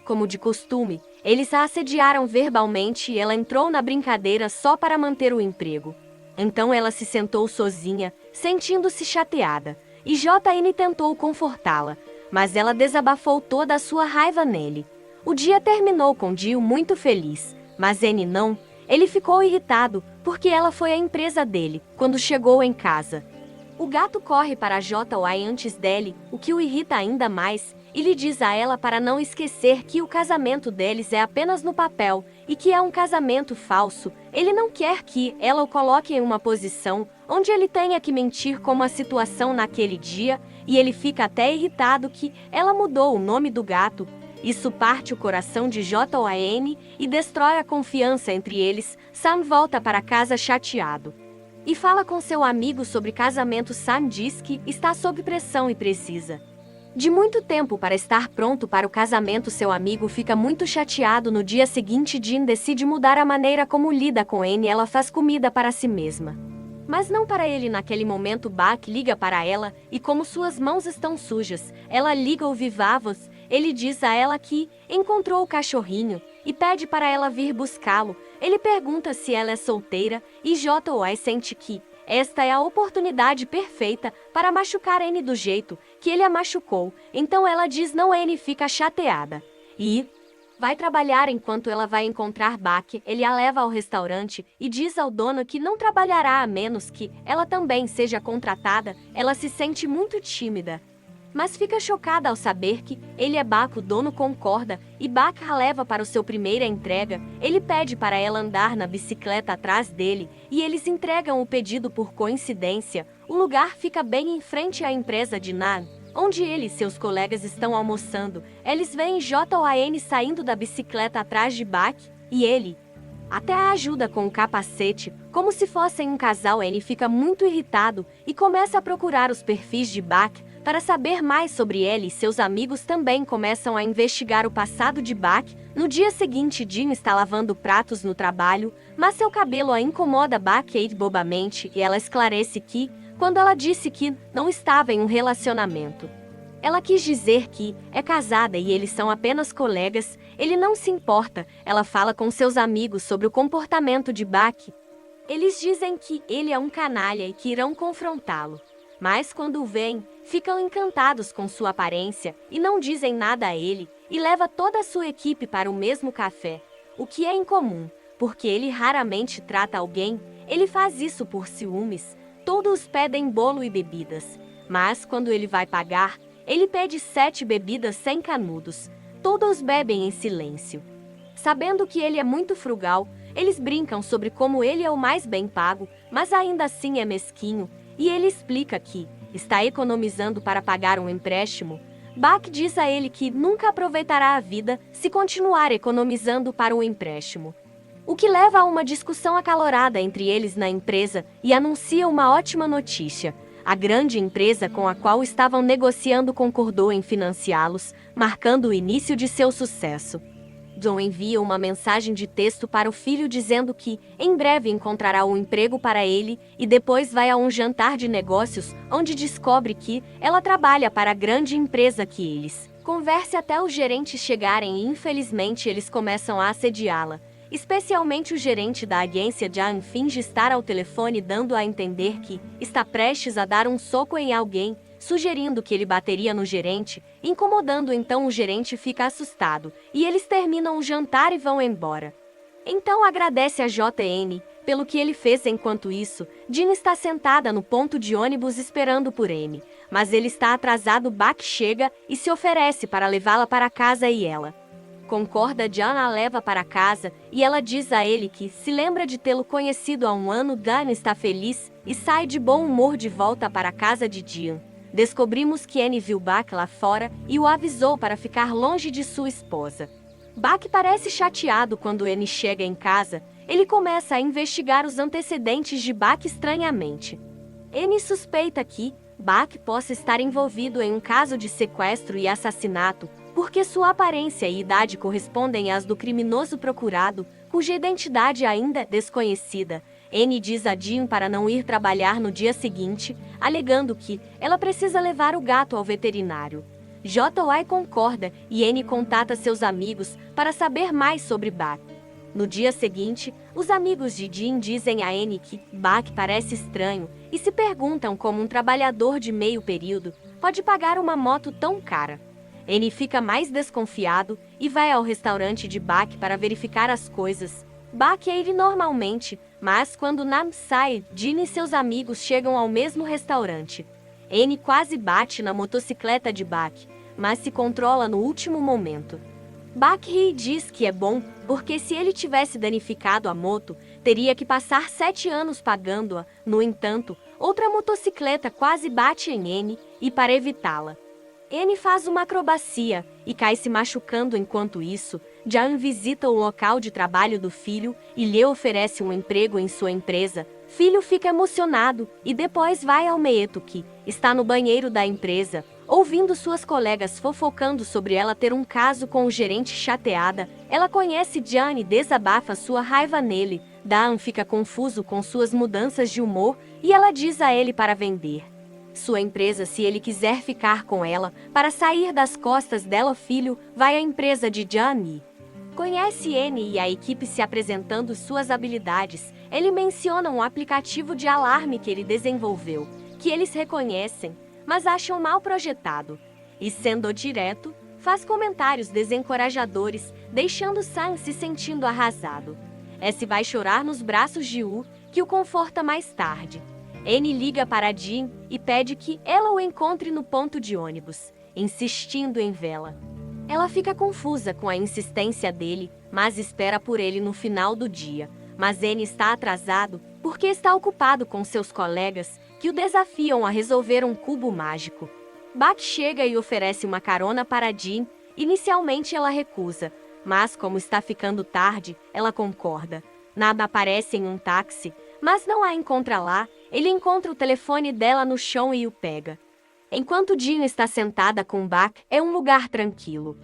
Como de costume, eles a assediaram verbalmente e ela entrou na brincadeira só para manter o emprego. Então ela se sentou sozinha, sentindo-se chateada, e JN tentou confortá-la, mas ela desabafou toda a sua raiva nele. O dia terminou com Jill muito feliz, mas Annie não. Ele ficou irritado porque ela foi à empresa dele quando chegou em casa. O gato corre para JY antes dele, o que o irrita ainda mais, e lhe diz a ela para não esquecer que o casamento deles é apenas no papel e que é um casamento falso. Ele não quer que ela o coloque em uma posição onde ele tenha que mentir como a situação naquele dia, e ele fica até irritado que ela mudou o nome do gato. Isso parte o coração de JN e destrói a confiança entre eles. Sam volta para casa chateado e fala com seu amigo sobre casamento. Sam diz que está sob pressão e precisa de muito tempo para estar pronto para o casamento. Seu amigo fica muito chateado. No dia seguinte, Jin decide mudar a maneira como lida com Annie. Ela faz comida para si mesma, mas não para ele. Naquele momento, Bak liga para ela e, como suas mãos estão sujas, ela liga o Vivavos. Ele diz a ela que encontrou o cachorrinho e pede para ela vir buscá-lo. Ele pergunta se ela é solteira e JY sente que esta é a oportunidade perfeita para machucar Annie do jeito que ele a machucou. Então ela diz não. Annie fica chateada e vai trabalhar enquanto ela vai encontrar Bak. Ele a leva ao restaurante e diz ao dono que não trabalhará a menos que ela também seja contratada. Ela se sente muito tímida, mas fica chocada ao saber que ele é Bak. O dono concorda e Bak a leva para o seu primeira entrega. Ele pede para ela andar na bicicleta atrás dele e eles entregam o pedido. Por coincidência, o lugar fica bem em frente à empresa de Nan, onde ele e seus colegas estão almoçando. Eles veem JN saindo da bicicleta atrás de Bak e ele até a ajuda com o capacete, como se fossem um casal. Annie fica muito irritado e começa a procurar os perfis de Bak para saber mais sobre ele, e seus amigos também começam a investigar o passado de Bak. No dia seguinte, Jin está lavando pratos no trabalho, mas seu cabelo a incomoda. Bak ri bobamente e ela esclarece que, quando ela disse que não estava em um relacionamento, ela quis dizer que é casada e eles são apenas colegas. Ele não se importa. Ela fala com seus amigos sobre o comportamento de Bak. Eles dizem que ele é um canalha e que irão confrontá-lo. Mas quando o veem, ficam encantados com sua aparência e não dizem nada a ele, e leva toda a sua equipe para o mesmo café, o que é incomum, porque ele raramente trata alguém, ele faz isso por ciúmes. Todos pedem bolo e bebidas, mas quando ele vai pagar, ele pede 7 bebidas sem canudos. Todos bebem em silêncio. Sabendo que ele é muito frugal, eles brincam sobre como ele é o mais bem pago, mas ainda assim é mesquinho, e ele explica que está economizando para pagar um empréstimo. Bach diz a ele que nunca aproveitará a vida se continuar economizando para o empréstimo. O que leva a uma discussão acalorada entre eles na empresa e anuncia uma ótima notícia. A grande empresa com a qual estavam negociando concordou em financiá-los, marcando o início de seu sucesso. John envia uma mensagem de texto para o filho dizendo que, em breve, encontrará um emprego para ele e depois vai a um jantar de negócios onde descobre que ela trabalha para a grande empresa que eles. Converse até os gerentes chegarem e, infelizmente, eles começam a assediá-la. Especialmente o gerente da agência Jan finge estar ao telefone dando a entender que está prestes a dar um soco em alguém, sugerindo que ele bateria no gerente, incomodando então o gerente fica assustado, e eles terminam o jantar e vão embora. Então agradece a JN pelo que ele fez. Enquanto isso, Jean está sentada no ponto de ônibus esperando por M, mas ele está atrasado. Bach chega e se oferece para levá-la para casa e ela concorda. Jan a leva para casa e ela diz a ele que se lembra de tê-lo conhecido há um ano. Dan está feliz e sai de bom humor de volta para a casa de Jean. Descobrimos que Annie viu Bach lá fora e o avisou para ficar longe de sua esposa. Bach parece chateado quando Annie chega em casa. Ele começa a investigar os antecedentes de Bach estranhamente. Annie suspeita que Bach possa estar envolvido em um caso de sequestro e assassinato, porque sua aparência e idade correspondem às do criminoso procurado, cuja identidade ainda é desconhecida. Annie diz a Jean para não ir trabalhar no dia seguinte, alegando que ela precisa levar o gato ao veterinário. J.Y. concorda e Annie contata seus amigos para saber mais sobre Bach. No dia seguinte, os amigos de Jean dizem a Annie que Bach parece estranho e se perguntam como um trabalhador de meio período pode pagar uma moto tão cara. Annie fica mais desconfiado e vai ao restaurante de Bach para verificar as coisas. Bach é ele normalmente, mas quando Nam sai, Jean e seus amigos chegam ao mesmo restaurante. Annie quase bate na motocicleta de Bach, mas se controla no último momento. Bach ri e diz que é bom, porque se ele tivesse danificado a moto, teria que passar 7 anos pagando-a. No entanto, outra motocicleta quase bate em Annie e para evitá-la, Annie faz uma acrobacia e cai se machucando. Enquanto isso, Jan visita o local de trabalho do filho e lhe oferece um emprego em sua empresa. Filho fica emocionado e depois vai ao Meeto, que está no banheiro da empresa, ouvindo suas colegas fofocando sobre ela ter um caso com o gerente. Chateada, ela conhece Jan e desabafa sua raiva nele. Dan fica confuso com suas mudanças de humor e ela diz a ele para vender sua empresa se ele quiser ficar com ela. Para sair das costas dela, o filho vai à empresa de Johnny. Conhece Annie e a equipe se apresentando suas habilidades. Ele menciona um aplicativo de alarme que ele desenvolveu, que eles reconhecem, mas acham mal projetado. E sendo direto, faz comentários desencorajadores, deixando Sam se sentindo arrasado. S vai chorar nos braços de U, que o conforta mais tarde. Annie liga para Jean e pede que ela o encontre no ponto de ônibus, insistindo em vê-la. Ela fica confusa com a insistência dele, mas espera por ele no final do dia. Mas Annie está atrasado porque está ocupado com seus colegas, que o desafiam a resolver um cubo mágico. Bach chega e oferece uma carona para Jean. Inicialmente ela recusa, mas como está ficando tarde, ela concorda. Nada aparece em um táxi, mas não a encontra lá. Ele encontra o telefone dela no chão e o pega. Enquanto Jean está sentada com Bach, é um lugar tranquilo.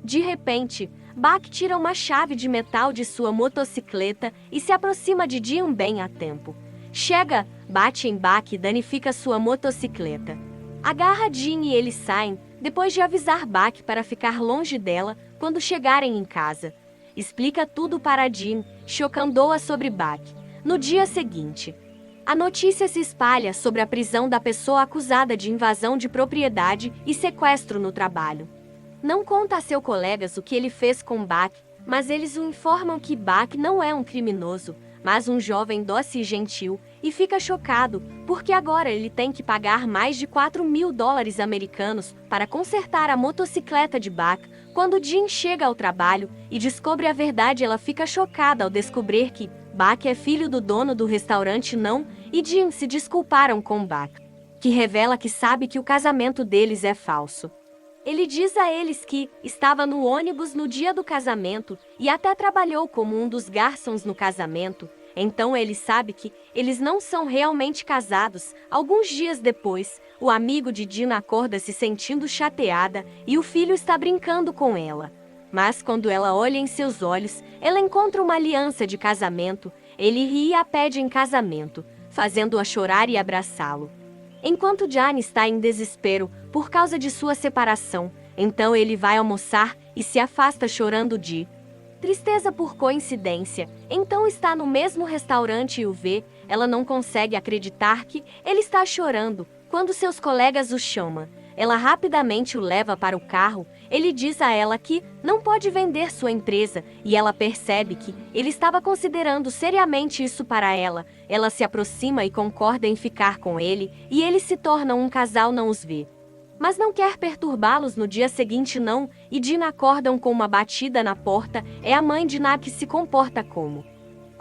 De repente, Bach tira uma chave de metal de sua motocicleta e se aproxima de Jean bem a tempo. Chega, bate em Bach e danifica sua motocicleta. Agarra Jean e eles saem, depois de avisar Bach para ficar longe dela quando chegarem em casa. Explica tudo para Jean, chocando-a sobre Bach. No dia seguinte, A notícia se espalha sobre a prisão da pessoa acusada de invasão de propriedade e sequestro no trabalho. Não conta a seus colegas o que ele fez com Bach, mas eles o informam que Bach não é um criminoso, mas um jovem dócil e gentil, e fica chocado, porque agora ele tem que pagar mais de $4.000 americanos para consertar a motocicleta de Bach. Quando Jean chega ao trabalho e descobre a verdade, ela fica chocada ao descobrir que Bach é filho do dono do restaurante e Jean se desculparam com Bach, que revela que sabe que o casamento deles é falso. Ele diz a eles que estava no ônibus no dia do casamento e até trabalhou como um dos garçons no casamento. Então ele sabe que eles não são realmente casados. Alguns dias depois, o amigo de Jean acorda se sentindo chateada e o filho está brincando com ela. Mas quando ela olha em seus olhos, ela encontra uma aliança de casamento. Ele ri e a pede em casamento, fazendo-a chorar e abraçá-lo. Enquanto Jean está em desespero por causa de sua separação, então ele vai almoçar e se afasta chorando de tristeza por coincidência. Então está no mesmo restaurante e o vê. Ela não consegue acreditar que ele está chorando quando seus colegas o chamam. Ela rapidamente o leva para o carro. Ele diz a ela que não pode vender sua empresa e ela percebe que ele estava considerando seriamente isso para ela. Ela se aproxima e concorda em ficar com ele e eles se tornam um casal. Não os vê, mas não quer perturbá-los no dia seguinte e Jean acordam com uma batida na porta. É a mãe de Na que se comporta como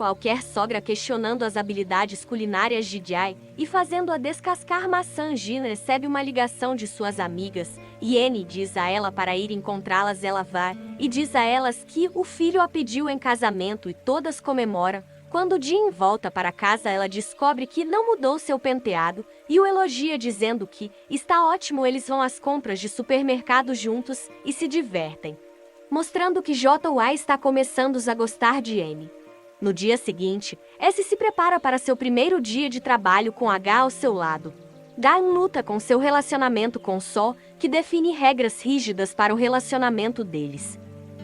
qualquer sogra, questionando as habilidades culinárias de Jai e fazendo-a descascar maçã. Jean recebe uma ligação de suas amigas e Annie diz a ela para ir encontrá-las. Ela vai e diz a elas que o filho a pediu em casamento e todas comemoram. Quando Jean volta para casa, ela descobre que não mudou seu penteado e o elogia dizendo que está ótimo. Eles vão às compras de supermercado juntos e se divertem, mostrando que J.Y. está começando a gostar de Annie. No dia seguinte, S se prepara para seu primeiro dia de trabalho com H ao seu lado. Dain luta com seu relacionamento com Sol, que define regras rígidas para o relacionamento deles.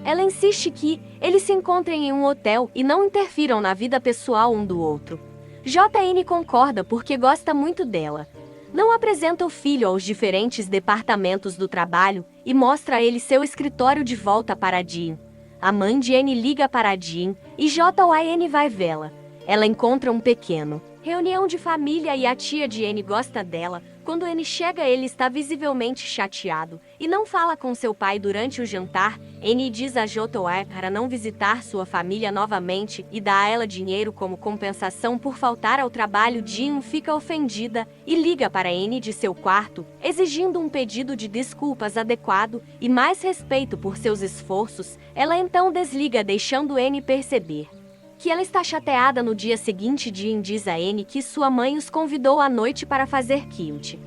Ela insiste que eles se encontrem em um hotel e não interfiram na vida pessoal um do outro. JN concorda porque gosta muito dela. Não apresenta o filho aos diferentes departamentos do trabalho e mostra a ele seu escritório de volta para Jean. A mãe de Annie liga para Jean e JN vai vê-la. Ela encontra um pequeno reunião de família e a tia de Annie gosta dela. Quando Annie chega, ele está visivelmente chateado e não fala com seu pai durante o jantar. Annie diz a JY para não visitar sua família novamente e dá a ela dinheiro como compensação por faltar ao trabalho. Jean fica ofendida e liga para Annie de seu quarto, exigindo um pedido de desculpas adequado e mais respeito por seus esforços. Ela então desliga, deixando Annie perceber que ela está chateada. No dia seguinte, Jean diz a Annie que sua mãe os convidou à noite para fazer kimchi,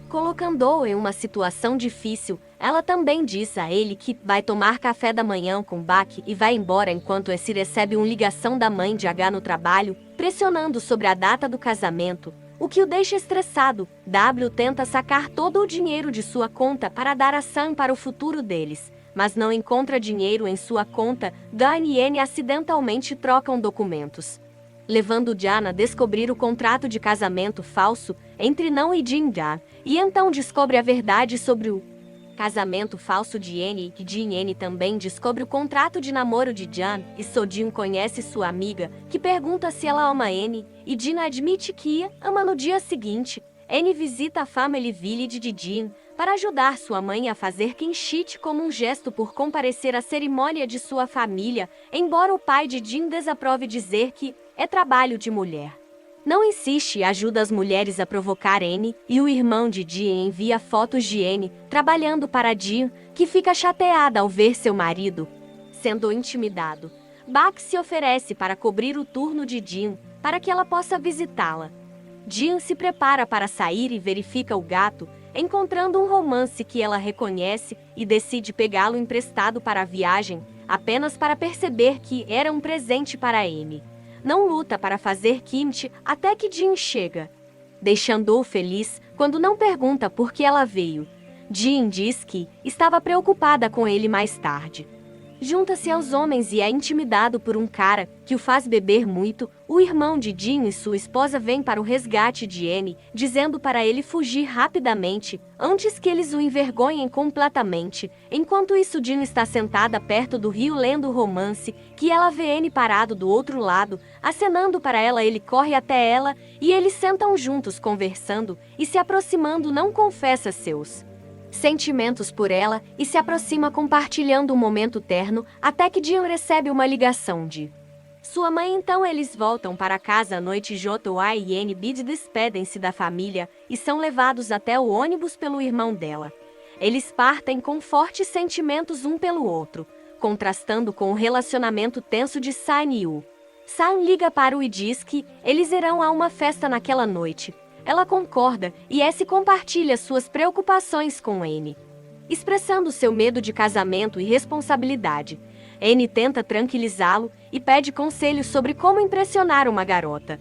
colocando-o em uma situação difícil. Ela também diz a ele que vai tomar café da manhã com Bach e vai embora enquanto S recebe uma ligação da mãe de H no trabalho, pressionando sobre a data do casamento, o que o deixa estressado. W tenta sacar todo o dinheiro de sua conta para dar a Sam para o futuro deles, mas não encontra dinheiro em sua conta. Dan e Annie acidentalmente trocam documentos, levando Jan a descobrir o contrato de casamento falso entre Não e Jean. E então descobre a verdade sobre o casamento falso de Annie e Jean. Annie também descobre o contrato de namoro de Jan e Sodin conhece sua amiga, que pergunta se ela ama Annie e Jean admite que ama. No dia seguinte, Annie visita a Family Village de Jean para ajudar sua mãe a fazer kimchi como um gesto por comparecer à cerimônia de sua família, embora o pai de Jean desaprove dizer que é trabalho de mulher. Não insiste e ajuda as mulheres a provocar Annie, e o irmão de Jean envia fotos de Annie trabalhando para Jean, que fica chateada ao ver seu marido sendo intimidado. Bach se oferece para cobrir o turno de Jean para que ela possa visitá-la. Jean se prepara para sair e verifica o gato, encontrando um romance que ela reconhece e decide pegá-lo emprestado para a viagem, apenas para perceber que era um presente para Amy. Não luta para fazer kimchi até que Jean chega, deixando-o feliz quando não pergunta por que ela veio. Jean diz que estava preocupada com ele mais tarde. junta-se aos homens e é intimidado por um cara que o faz beber muito. O irmão de Jin e sua esposa vêm para o resgate de N, dizendo para ele fugir rapidamente, antes que eles o envergonhem completamente. Enquanto isso, Jin está sentada perto do rio lendo romance, que ela vê N parado do outro lado, acenando para ela. Ele corre até ela e eles sentam juntos conversando e se aproximando. Não confessa seus sentimentos por ela e se aproxima compartilhando um momento terno, até que Jin recebe uma ligação de sua mãe. Então eles voltam para casa à noite. J.Y e N.B despedem-se da família e são levados até o ônibus pelo irmão dela. Eles partem com fortes sentimentos um pelo outro, contrastando com o relacionamento tenso de San e Yu. San liga para o e diz que eles irão a uma festa naquela noite. Ela concorda e S compartilha suas preocupações com N, expressando seu medo de casamento e responsabilidade. N tenta tranquilizá-lo e pede conselhos sobre como impressionar uma garota.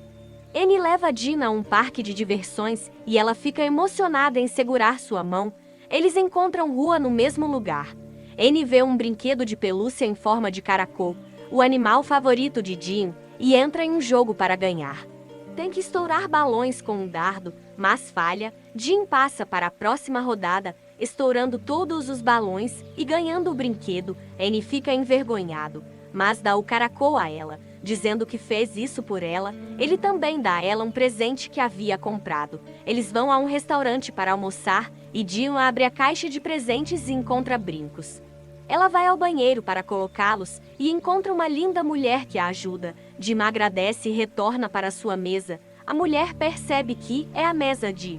N leva Jin a um parque de diversões e ela fica emocionada em segurar sua mão. Eles encontram Rua no mesmo lugar. N vê um brinquedo de pelúcia em forma de caracol, o animal favorito de Jin, e entra em um jogo para ganhar. Tem que estourar balões com um dardo, mas falha. Jin passa para a próxima rodada, estourando todos os balões e ganhando o brinquedo. N fica envergonhado, mas dá o caracol a ela, dizendo que fez isso por ela. Ele também dá a ela um presente que havia comprado. Eles vão a um restaurante para almoçar e Jin abre a caixa de presentes e encontra brincos. Ela vai ao banheiro para colocá-los e encontra uma linda mulher que a ajuda. Jin agradece e retorna para sua mesa. A mulher percebe que é a mesa de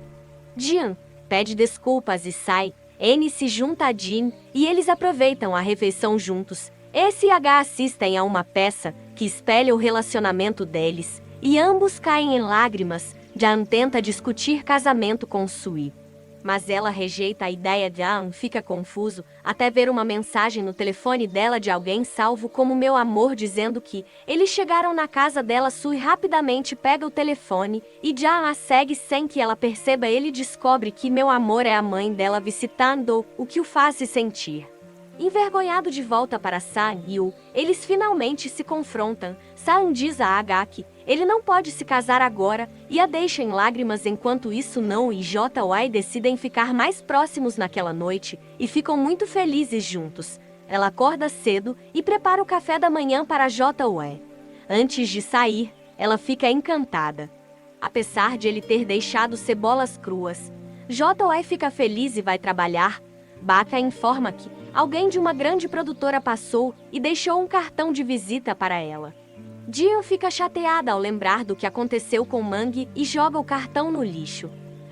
Jin, pede desculpas e sai. N se junta a Jin e eles aproveitam a refeição juntos. S e H assistem a uma peça que espelha o relacionamento deles e ambos caem em lágrimas. Jan tenta discutir casamento com Sui, mas ela rejeita a ideia. Jan fica confuso até ver uma mensagem no telefone dela de alguém salvo como meu amor, dizendo que eles chegaram na casa dela. Sui rapidamente pega o telefone e Jan a segue sem que ela perceba. Ele descobre que meu amor é a mãe dela visitando, o que o faz se sentir envergonhado. De volta para San e Yu, eles finalmente se confrontam. San diz a H que ele não pode se casar agora e a deixa em lágrimas. Enquanto isso, Não e J.Y decidem ficar mais próximos naquela noite e ficam muito felizes juntos. Ela acorda cedo e prepara o café da manhã para J.Y. Antes de sair, ela fica encantada, apesar de ele ter deixado cebolas cruas. J.Y fica feliz e vai trabalhar. Baka informa que alguém de uma grande produtora passou e deixou um cartão de visita para ela. Jin fica chateada ao lembrar do que aconteceu com Mang e joga o cartão no lixo.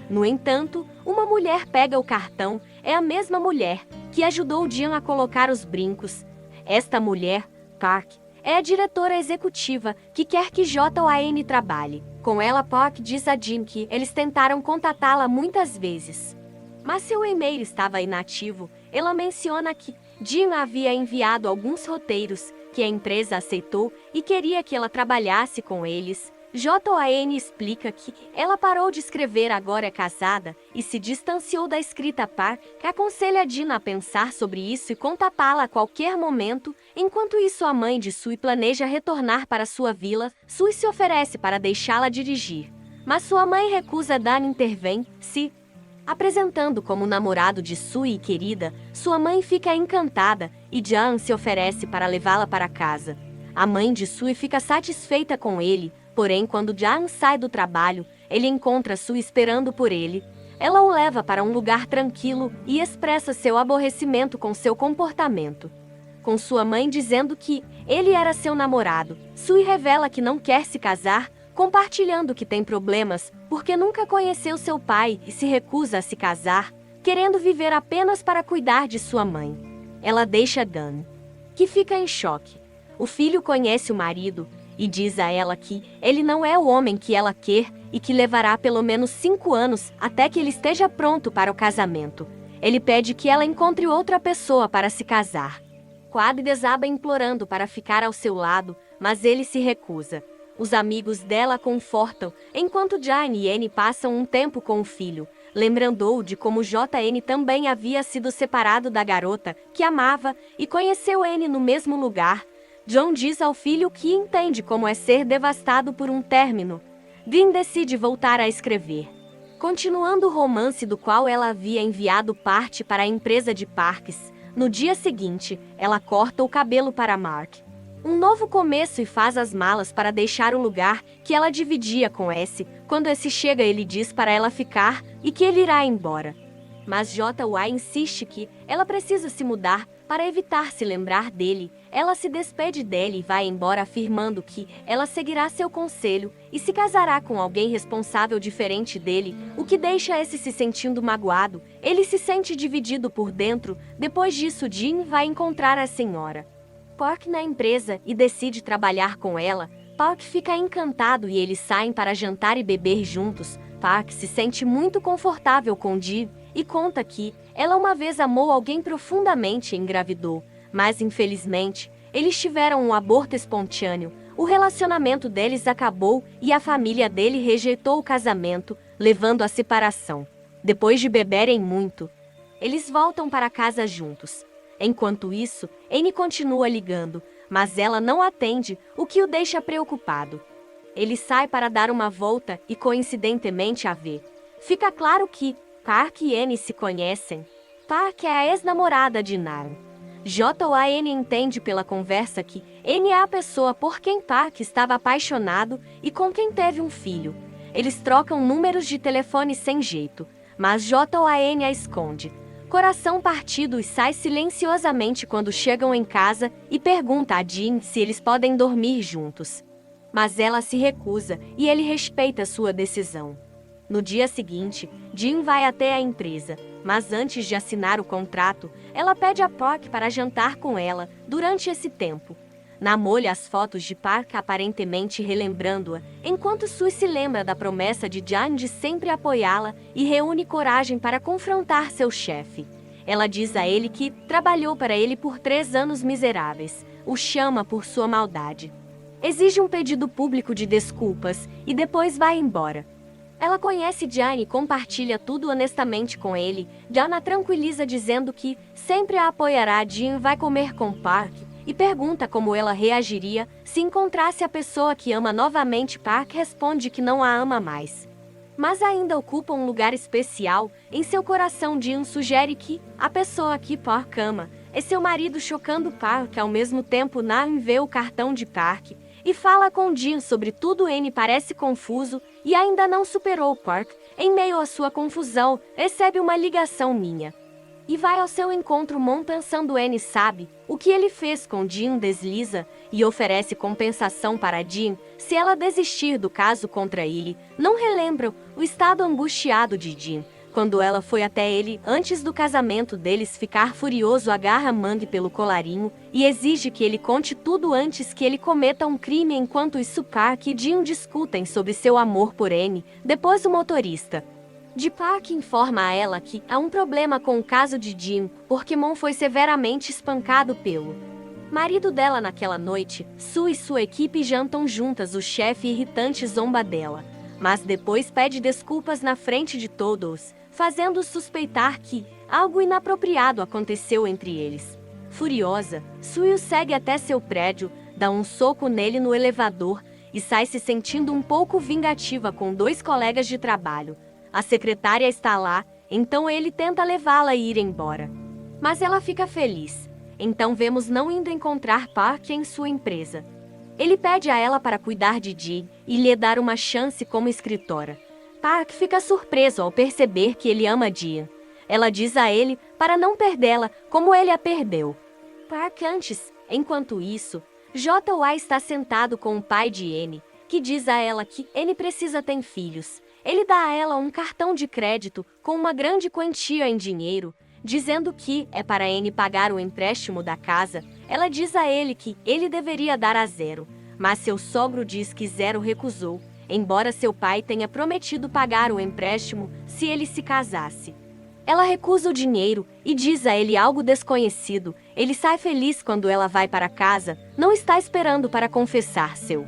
No entanto, uma mulher pega o cartão. É a mesma mulher que ajudou Jin a colocar os brincos. Esta mulher, Park, é a diretora executiva que quer que J.Y trabalhe. Com ela, Park diz a Jin que eles tentaram contatá-la muitas vezes, mas seu e-mail estava inativo. Ela menciona que Jin havia enviado alguns roteiros que a empresa aceitou e queria que ela trabalhasse com eles. J.Y explica que ela parou de escrever, agora é casada e se distanciou da escrita. Park aconselha Jin a pensar sobre isso e contatá-la a qualquer momento. Enquanto isso, a mãe de Sui planeja retornar para sua vila. Sui se oferece para deixá-la dirigir, mas sua mãe recusa. Dan intervém, se apresentando como namorado de Sui. Querida, sua mãe fica encantada e Jan se oferece para levá-la para casa. A mãe de Sui fica satisfeita com ele, porém quando Jan sai do trabalho, ele encontra Sui esperando por ele. Ela o leva para um lugar tranquilo e expressa seu aborrecimento com seu comportamento com sua mãe, dizendo que ele era seu namorado. Sui revela que não quer se casar, compartilhando que tem problemas porque nunca conheceu seu pai e se recusa a se casar, querendo viver apenas para cuidar de sua mãe. Ela deixa Dan, que fica em choque. O filho conhece o marido e diz a ela que ele não é o homem que ela quer e que levará pelo menos 5 anos até que ele esteja pronto para o casamento. Ele pede que ela encontre outra pessoa para se casar. Quad desaba implorando para ficar ao seu lado, mas ele se recusa. Os amigos dela a confortam, enquanto Jane e Anne passam um tempo com o filho. lembrando de como JN também havia sido separado da garota que amava e conheceu N no mesmo lugar. John diz ao filho que entende como é ser devastado por um término. Dean decide voltar a escrever. Continuando o romance do qual ela havia enviado parte para a empresa de parques, no dia seguinte, ela corta o cabelo para Mark. Um novo começo e faz as malas para deixar o lugar que ela dividia com S. Quando esse chega, ele diz para ela ficar e que ele irá embora. Mas JY insiste que ela precisa se mudar para evitar se lembrar dele. Ela se despede dele e vai embora afirmando que ela seguirá seu conselho e se casará com alguém responsável diferente dele, o que deixa esse se sentindo magoado. Ele se sente dividido por dentro. Depois disso, Dean vai encontrar a senhora Park na empresa e decide trabalhar com ela. Park fica encantado e eles saem para jantar e beber juntos. Park se sente muito confortável com Dean e conta que ela uma vez amou alguém profundamente e engravidou, mas infelizmente eles tiveram um aborto espontâneo. O relacionamento deles acabou e a família dele rejeitou o casamento, levando à separação. Depois de beberem muito, eles voltam para casa juntos. Enquanto isso, N continua ligando, mas ela não atende, o que o deixa preocupado. Ele sai para dar uma volta e coincidentemente a vê. Fica claro que Park e N se conhecem. Park é a ex-namorada de Nairn. JN entende pela conversa que N é a pessoa por quem Park estava apaixonado e com quem teve um filho. Eles trocam números de telefone sem jeito, mas JN a esconde. Coração partido e sai silenciosamente quando chegam em casa e pergunta a Dean se eles podem dormir juntos. Mas ela se recusa e ele respeita sua decisão. No dia seguinte, Dean vai até a empresa, mas antes de assinar o contrato, ela pede a Park para jantar com ela durante esse tempo. Namolha as fotos de Park aparentemente relembrando-a, enquanto Sue se lembra da promessa de Dean de sempre apoiá-la e reúne coragem para confrontar seu chefe. Ela diz a ele que trabalhou para ele por 3 anos miseráveis, o chama por sua maldade. Exige um pedido público de desculpas e depois vai embora. Ela conhece Dean e compartilha tudo honestamente com ele. Dean a tranquiliza dizendo que sempre a apoiará. Dean vai comer com Park e pergunta como ela reagiria se encontrasse a pessoa que ama novamente. Park responde que não a ama mais, mas ainda ocupa um lugar especial em seu coração. Dean sugere que a pessoa que Park ama é seu marido, chocando Park. Ao mesmo tempo, Nairn vê o cartão de Park e fala com Dean sobre tudo. N parece confuso e ainda não superou Park. Em meio à sua confusão, recebe uma ligação minha e vai ao seu encontro. Mon pensando N sabe o que ele fez com Dean, desliza e oferece compensação para Dean se ela desistir do caso contra ele. Não relembra o estado angustiado de Dean quando ela foi até ele antes do casamento deles ficar furioso. Agarra Mangue pelo colarinho e exige que ele conte tudo antes que ele cometa um crime. Enquanto isso, Park e Dean discutem sobre seu amor por N. Depois o motorista de Park informa a ela que há um problema com o caso de Dean, porque Mon foi severamente espancado pelo marido dela naquela noite. Sue e sua equipe jantam juntas. O chefe irritante zomba dela, mas depois pede desculpas na frente de todos, fazendo suspeitar que algo inapropriado aconteceu entre eles. Furiosa, Sue o segue até seu prédio, dá um soco nele no elevador e sai se sentindo um pouco vingativa com 2 colegas de trabalho. A secretária está lá, então ele tenta levá-la e ir embora, mas ela fica feliz. Então vemos não indo encontrar Park em sua empresa. Ele pede a ela para cuidar de Dean e lhe dar uma chance como escritora. Park fica surpreso ao perceber que ele ama Dean. Ela diz a ele para não perdê-la como ele a perdeu. Park antes. Enquanto isso, JY está sentado com o pai de N, que diz a ela que N precisa ter filhos. Ele dá a ela um cartão de crédito com uma grande quantia em dinheiro, dizendo que é para N pagar o empréstimo da casa. Ela diz a ele que ele deveria dar a Zero, mas seu sogro diz que Zero recusou, embora seu pai tenha prometido pagar o empréstimo se ele se casasse. Ela recusa o dinheiro e diz a ele algo desconhecido. Ele sai feliz quando ela vai para casa, não está esperando para confessar seu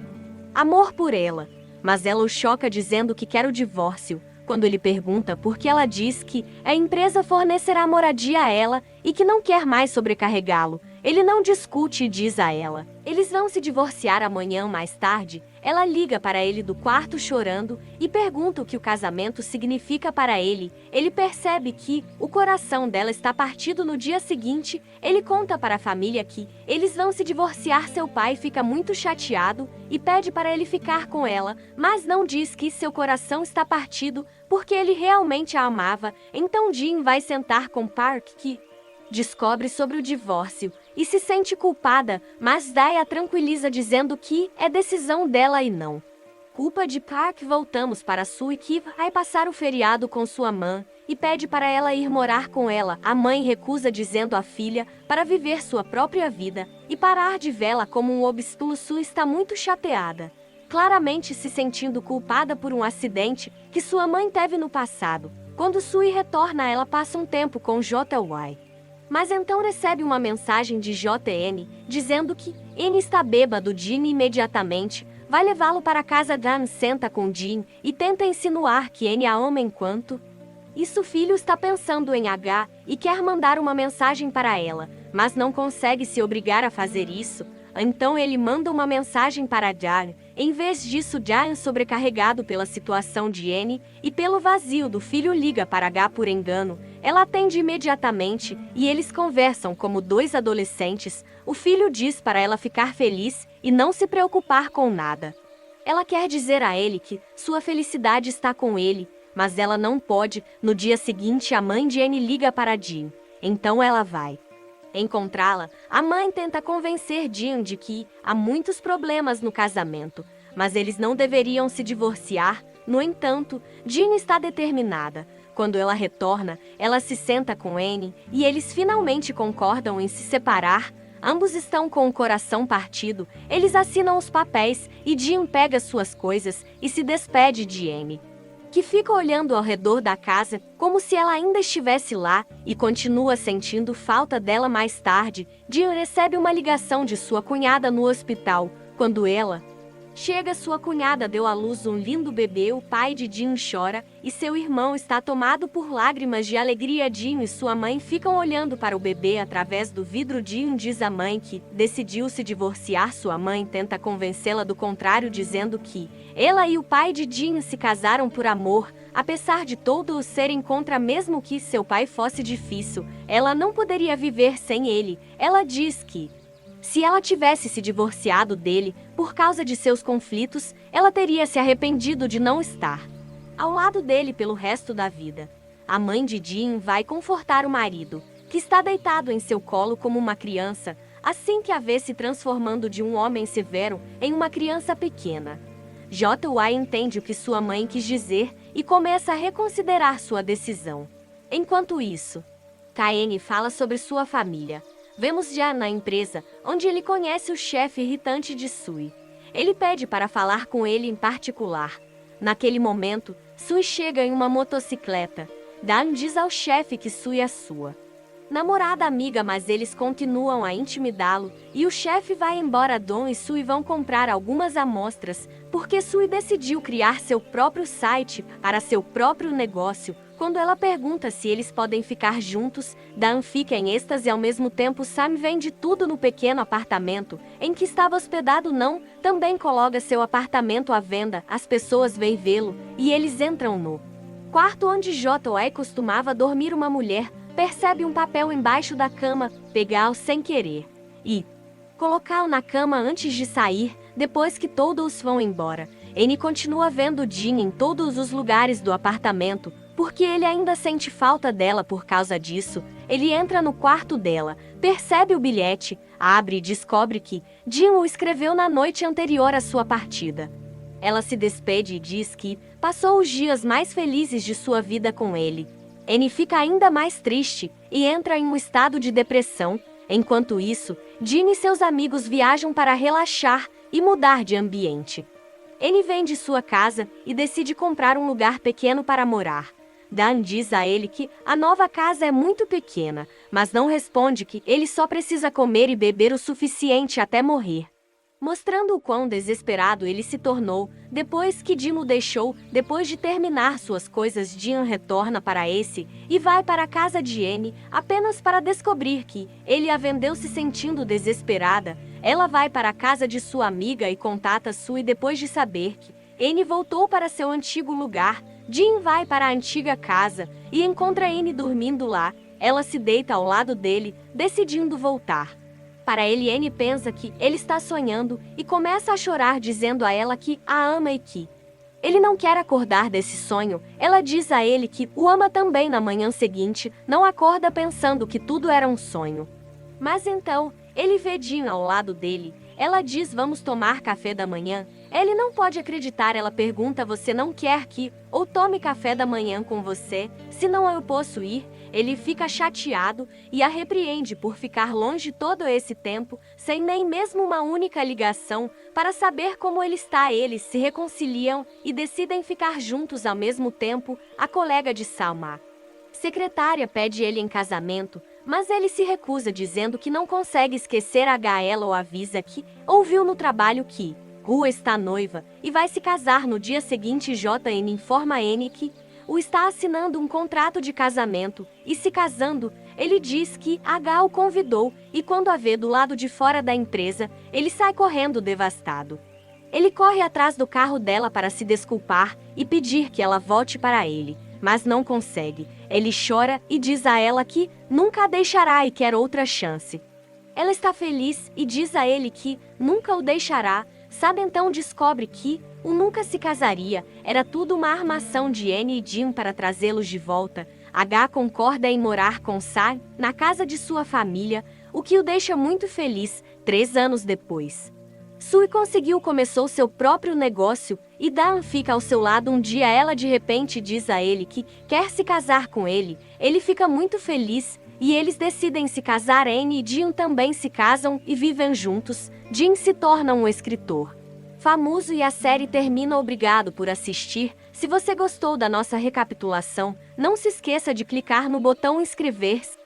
amor por ela, mas ela o choca dizendo que quer o divórcio. Quando ele pergunta por que, ela diz que a empresa fornecerá moradia a ela e que não quer mais sobrecarregá-lo. Ele não discute e diz a ela: eles vão se divorciar amanhã mais tarde. Ela liga para ele do quarto chorando e pergunta o que o casamento significa para ele. Ele percebe que o coração dela está partido no dia seguinte. Ele conta para a família que eles vão se divorciar. Seu pai fica muito chateado e pede para ele ficar com ela, mas não diz que seu coração está partido porque ele realmente a amava. Então Jean vai sentar com Park, que descobre sobre o divórcio e se sente culpada, mas Dai a tranquiliza dizendo que é decisão dela e não culpa de Park. Voltamos para Sue, que vai passar o feriado com sua mãe e pede para ela ir morar com ela. A mãe recusa, dizendo à filha para viver sua própria vida e parar de vê-la como um obstáculo. Sue está muito chateada, claramente se sentindo culpada por um acidente que sua mãe teve no passado. Quando Sue retorna, ela passa um tempo com JY. Mas então recebe uma mensagem de JN, dizendo que N está bêbado. Jean imediatamente vai levá-lo para casa. Dan senta com Jean e tenta insinuar que N a ama enquanto isso o filho está pensando em H e quer mandar uma mensagem para ela, mas não consegue se obrigar a fazer isso. Então ele manda uma mensagem para Jan. Em vez disso, Jan, sobrecarregado pela situação de N e pelo vazio do filho, liga para H por engano. Ela atende imediatamente e eles conversam como dois adolescentes. O filho diz para ela ficar feliz e não se preocupar com nada. Ela quer dizer a ele que sua felicidade está com ele, mas ela não pode. No dia seguinte, a mãe de N liga para Jean. Então ela vai encontrá-la. A mãe tenta convencer Jean de que há muitos problemas no casamento, mas eles não deveriam se divorciar. No entanto, Jean está determinada. Quando ela retorna, ela se senta com N e eles finalmente concordam em se separar. Ambos estão com o coração partido. Eles assinam os papéis e Jean pega suas coisas e se despede de N, que fica olhando ao redor da casa como se ela ainda estivesse lá e continua sentindo falta dela. Mais tarde, Jean recebe uma ligação de sua cunhada no hospital. Quando ela chega, sua cunhada deu à luz um lindo bebê. O pai de Jean chora e seu irmão está tomado por lágrimas de alegria. Jean e sua mãe ficam olhando para o bebê através do vidro. Jean diz à mãe que decidiu se divorciar. Sua mãe tenta convencê-la do contrário, dizendo que ela e o pai de Jean se casaram por amor. Apesar de todos serem contra, mesmo que seu pai fosse difícil, ela não poderia viver sem ele. Ela diz que se ela tivesse se divorciado dele por causa de seus conflitos, ela teria se arrependido de não estar ao lado dele pelo resto da vida. A mãe de Jean vai confortar o marido, que está deitado em seu colo como uma criança, assim que a vê se transformando de um homem severo em uma criança pequena. JY entende o que sua mãe quis dizer e começa a reconsiderar sua decisão. Enquanto isso, KN fala sobre sua família. Vemos já na empresa, onde ele conhece o chefe irritante de Sue. Ele pede para falar com ele em particular. Naquele momento, Sue chega em uma motocicleta. Dan diz ao chefe que Sue é sua namorada amiga, mas eles continuam a intimidá-lo e o chefe vai embora. Don e Sue vão comprar algumas amostras, porque Sue decidiu criar seu próprio site para seu próprio negócio. Quando ela pergunta se eles podem ficar juntos, Dan fica em êxtase. Ao mesmo tempo, Sam vende tudo no pequeno apartamento em que estava hospedado. Não também coloca seu apartamento à venda. As pessoas vêm vê-lo e eles entram no quarto onde JY costumava dormir. Uma mulher percebe um papel embaixo da cama, pegá-lo sem querer e colocá-lo na cama antes de sair. Depois que todos vão embora, N continua vendo Jean em todos os lugares do apartamento, porque ele ainda sente falta dela. Por causa disso, ele entra no quarto dela, percebe o bilhete, abre e descobre que Jean o escreveu na noite anterior à sua partida. Ela se despede e diz que passou os dias mais felizes de sua vida com ele. N fica ainda mais triste e entra em um estado de depressão. Enquanto isso, Jean e seus amigos viajam para relaxar e mudar de ambiente. N vende sua casa e decide comprar um lugar pequeno para morar. Dan diz a ele que a nova casa é muito pequena, mas não responde que ele só precisa comer e beber o suficiente até morrer. mostrando o quão desesperado ele se tornou. Depois que Jim o deixou, depois de terminar suas coisas, Jim retorna para esse e vai para a casa de Annie, apenas para descobrir que ele a vendeu. Se sentindo desesperada, ela vai para a casa de sua amiga e contata Sue. Depois de saber que Annie voltou para seu antigo lugar, Jim vai para a antiga casa e encontra Annie dormindo lá. Ela se deita ao lado dele, decidindo voltar. Para ele, Annie pensa que ele está sonhando e começa a chorar, dizendo a ela que a ama e que ele não quer acordar desse sonho. Ela diz a ele que o ama também. Na manhã seguinte, não acorda pensando que tudo era um sonho. Mas então, ele vê Jim ao lado dele. Ela diz: vamos tomar café da manhã. Ele não pode acreditar. Ela pergunta: você não quer que ou tome café da manhã com você? Senão eu posso ir? Ele fica chateado e a repreende por ficar longe todo esse tempo, sem nem mesmo uma única ligação para saber como ele está. Eles se reconciliam e decidem ficar juntos ao mesmo tempo. A colega de Salma, secretária, pede ele em casamento, mas ele se recusa, dizendo que não consegue esquecer ela ou avisa que ouviu no trabalho que Rua está noiva e vai se casar no dia seguinte. JN informa Annie que o está assinando um contrato de casamento e se casando. Ele diz que H o convidou e quando a vê do lado de fora da empresa, ele sai correndo devastado. Ele corre atrás do carro dela para se desculpar e pedir que ela volte para ele, mas não consegue. Ele chora e diz a ela que nunca a deixará e quer outra chance. Ela está feliz e diz a ele que nunca o deixará. Sabe, então descobre que o nunca se casaria era tudo uma armação de Annie e Jim para trazê-los de volta. H concorda em morar com Sai na casa de sua família, o que o deixa muito feliz. 3 anos depois, Sue começou seu próprio negócio e Dan fica ao seu lado. Um dia ela de repente diz a ele que quer se casar com ele. Ele fica muito feliz e eles decidem se casar. Annie e Jim também se casam e vivem juntos. Jim se torna um escritor famoso e a série termina. Obrigado por assistir. Se você gostou da nossa recapitulação, não se esqueça de clicar no botão inscrever-se